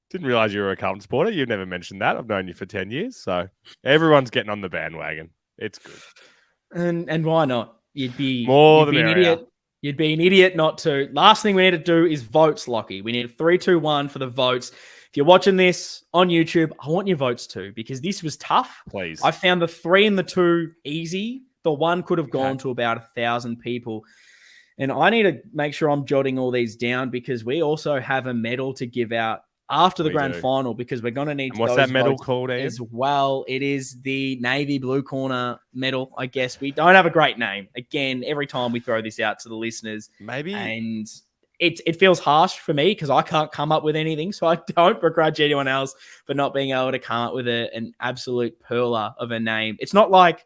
Didn't realize you were a Carlton supporter. You've never mentioned that. I've known you for 10 years. So everyone's getting on the bandwagon. It's good. And why not? You'd be an idiot. You'd be an idiot not to. Last thing we need to do is votes, Lockie. We need 3, 2, 1 for the votes. If you're watching this on YouTube, I want your votes too, because this was tough. Please. I found the 3 and the 2 easy. The 1 could have gone to about 1,000 people. And I need to make sure I'm jotting all these down, because we also have a medal to give out after the grand final, because we're going to need what's that medal called, Ian? As well. It is the Navy Blue Corner medal, I guess. We don't have a great name. Again, every time we throw this out to the listeners. Maybe. And it feels harsh for me because I can't come up with anything. So I don't begrudge anyone else for not being able to come up with an absolute perler of a name. It's not like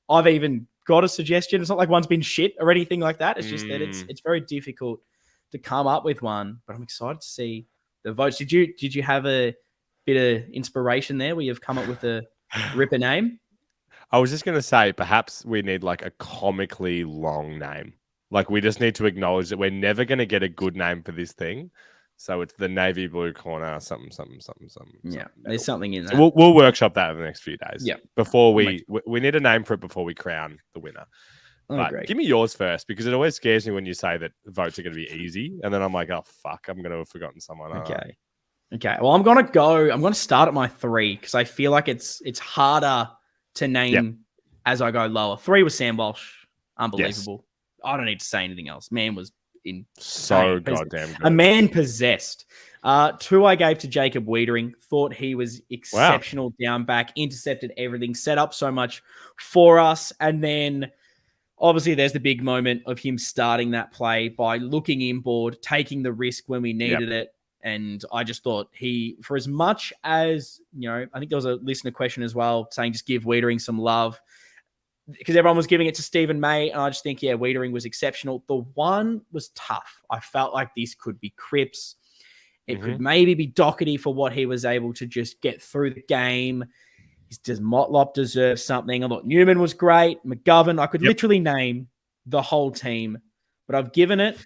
I've even got a suggestion. It's not like one's been shit or anything like that. It's just that Mm. it's very difficult to come up with one. But I'm excited to see the votes. Did you have a bit of inspiration there where you've come up with a ripper name? I was just going to say, perhaps we need like a comically long name. Like we just need to acknowledge that we're never going to get a good name for this thing. So it's the navy blue corner, something. Yeah, there's something in that. So we'll workshop that in the next few days. Yeah. Before we need a name for it before we crown the winner. But agree. give me yours first, because it always scares me when you say that votes are going to be easy, and then I'm like, oh fuck, I'm going to have forgotten someone. Okay. Well, I'm going to start at my 3 because I feel like it's harder to name as I go lower. 3 was Sam Walsh, unbelievable. Yes. I don't need to say anything else. Man was in so goddamn good. A man possessed. 2 I gave to Jacob Wiedering. Thought he was exceptional down back, intercepted everything, set up so much for us. And then obviously there's the big moment of him starting that play by looking inboard, taking the risk when we needed it. And I just thought he, for as much as, I think there was a listener question as well saying just give Wiedering some love, because everyone was giving it to Stephen May, and I just think, Wiedering was exceptional. The one was tough. I felt like this could be Cripps. It could maybe be Doherty for what he was able to just get through the game. Does Motlop deserve something? I thought Newman was great. McGovern, I could literally name the whole team, but I've given it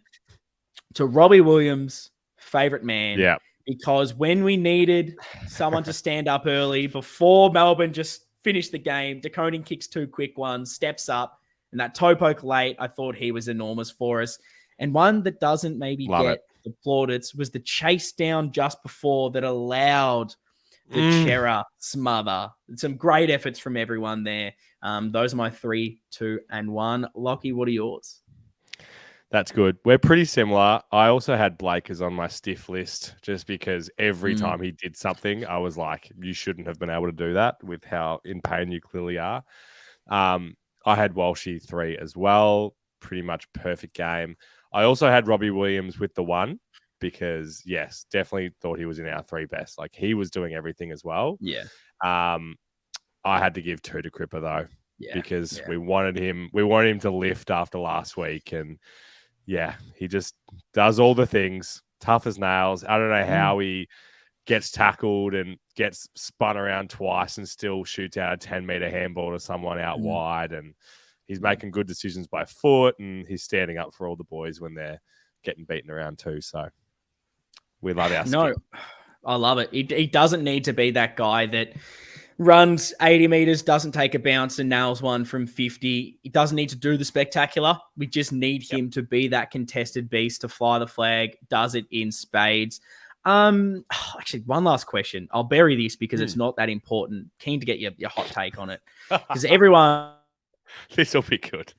to Robbie Williams, favorite man. Yeah. Because when we needed someone to stand up early before Melbourne just finished the game, DeConing kicks 2 quick ones, steps up, and that toe poke late, I thought he was enormous for us. And one that doesn't maybe get the plaudits was the chase down just before that allowed the Chera smother. Some great efforts from everyone there. Those are my 3, 2, and 1. Lockie, what are yours? That's good. We're pretty similar. I also had Blakers on my stiff list just because every time he did something, I was like, you shouldn't have been able to do that with how in pain you clearly are. I had Walshy 3 as well. Pretty much perfect game. I also had Robbie Williams with the 1 because, yes, definitely thought he was in our 3 best. Like he was doing everything as well. Yeah. I had to give 2 to Cripper though, because we wanted him to lift after last week, and he just does all the things, tough as nails. I don't know how he gets tackled and gets spun around twice and still shoots out a 10-meter handball to someone out wide. And he's making good decisions by foot, and he's standing up for all the boys when they're getting beaten around too. So we love our skip. I love it. He doesn't need to be that guy that runs 80 meters, doesn't take a bounce and nails one from 50. He doesn't need to do the spectacular. We just need him to be that contested beast, to fly the flag, does it in spades. Actually, one last question. I'll bury this because it's not that important. Keen to get your hot take on it. Because everyone... This will be good.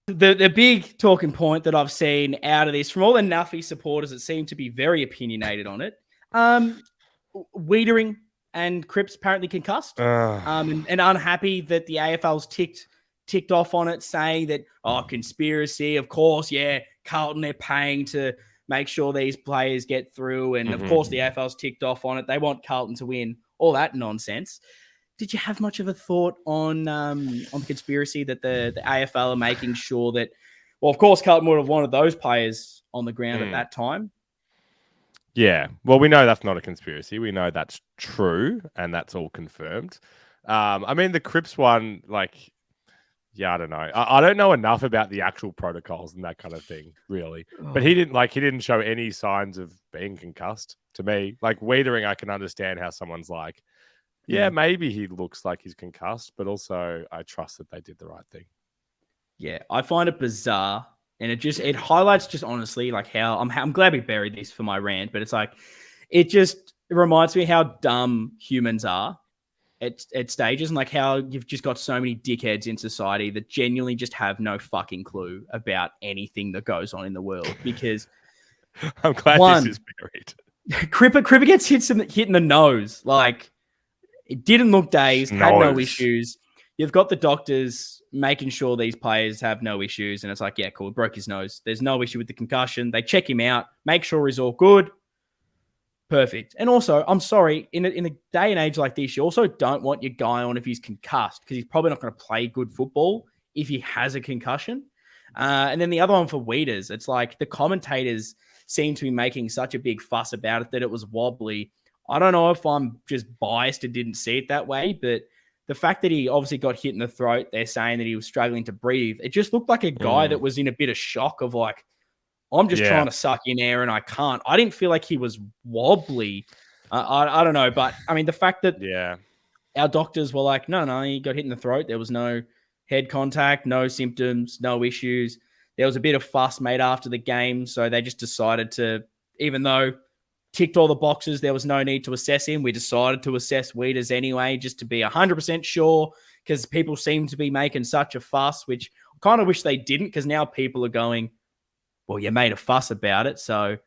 The big talking point that I've seen out of this from all the Nuffy supporters that seem to be very opinionated on it, Wiedering and Cripps apparently concussed, and unhappy that the AFL's ticked off on it, saying that, conspiracy, of course, Carlton, they're paying to make sure these players get through, and of course the AFL's ticked off on it. They want Carlton to win, all that nonsense. Did you have much of a thought on the conspiracy that the AFL are making sure that, well, of course, Carlton would have wanted those players on the ground at that time? Yeah. Well, we know that's not a conspiracy. We know that's true, and that's all confirmed. I mean, the Cripps one, I don't know. I don't know enough about the actual protocols and that kind of thing, really. But he didn't show any signs of being concussed to me. Like Wiedering, I can understand how someone's like, maybe he looks like he's concussed, but also I trust that they did the right thing. Yeah, I find it bizarre, and it highlights just honestly how I'm glad we buried this for my rant, but it's it reminds me how dumb humans are at stages, and how you've just got so many dickheads in society that genuinely just have no fucking clue about anything that goes on in the world. Because I'm glad this is buried. Cripper gets hit in the nose, it didn't look dazed, had no issues. You've got the doctors making sure these players have no issues. And it's cool, broke his nose. There's no issue with the concussion. They check him out, make sure he's all good. Perfect. And also, I'm sorry, in a day and age like this, you also don't want your guy on if he's concussed, because he's probably not going to play good football if he has a concussion. And then the other one for Weeders, it's like the commentators seem to be making such a big fuss about it that it was wobbly. I don't know if I'm just biased and didn't see it that way, but the fact that he obviously got hit in the throat, they're saying that he was struggling to breathe. It just looked like a guy that was in a bit of shock of like, I'm just trying to suck in air and I can't. I didn't feel like he was wobbly. I don't know. But I mean, the fact that our doctors were like, no, he got hit in the throat. There was no head contact, no symptoms, no issues. There was a bit of fuss made after the game. So they just decided to, even though ticked all the boxes, there was no need to assess him. We decided to assess Weeders anyway, just to be 100% sure, because people seem to be making such a fuss, which I kind of wish they didn't, because now people are going, well, you made a fuss about it. So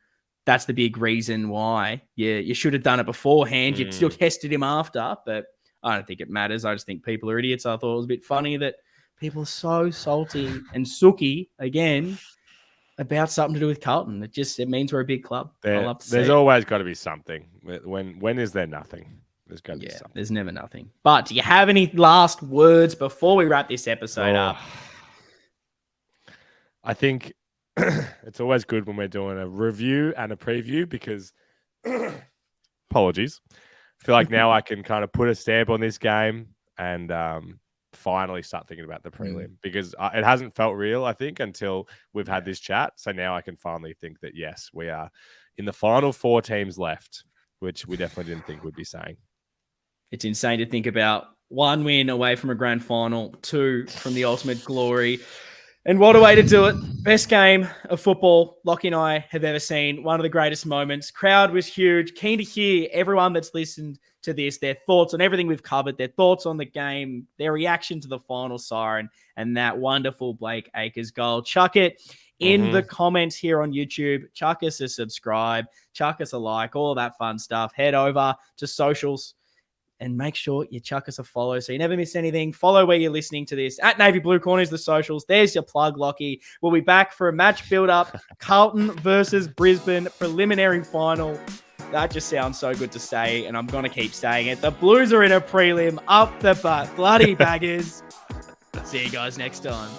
that's the big reason why you should have done it beforehand. You still tested him after, but I don't think it matters. I just think people are idiots. I thought it was a bit funny that people are so salty and sooky again about something to do with Carlton. It means we're a big club. I love to see there's it. always got to be something. When is there nothing? There's got to be something. There's never nothing. But do you have any last words before we wrap this episode up? I think it's always good when we're doing a review and a preview because apologies. I feel like now I can kind of put a stamp on this game and finally start thinking about the prelim because it hasn't felt real, I think, until we've had this chat. So now I can finally think that, yes, we are in the final 4 teams left, which we definitely didn't think we'd be saying. It's insane to think about 1 win away from a grand final, 2 from the ultimate glory. And what a way to do it. Best game of football Lockie and I have ever seen. One of the greatest moments. Crowd was huge. Keen to hear everyone that's listened to this, their thoughts on everything we've covered, their thoughts on the game, their reaction to the final siren, and that wonderful Blake Acres goal. Chuck it in the comments here on YouTube. Chuck us a subscribe. Chuck us a like. All that fun stuff. Head over to socials and make sure you chuck us a follow so you never miss anything. Follow where you're listening to this. At Navy Blue Corners, the socials. There's your plug, Lockie. We'll be back for a match build-up. Carlton versus Brisbane preliminary final. That just sounds so good to say, and I'm going to keep saying it. The Blues are in a prelim. Up the butt. Bloody baggers. See you guys next time.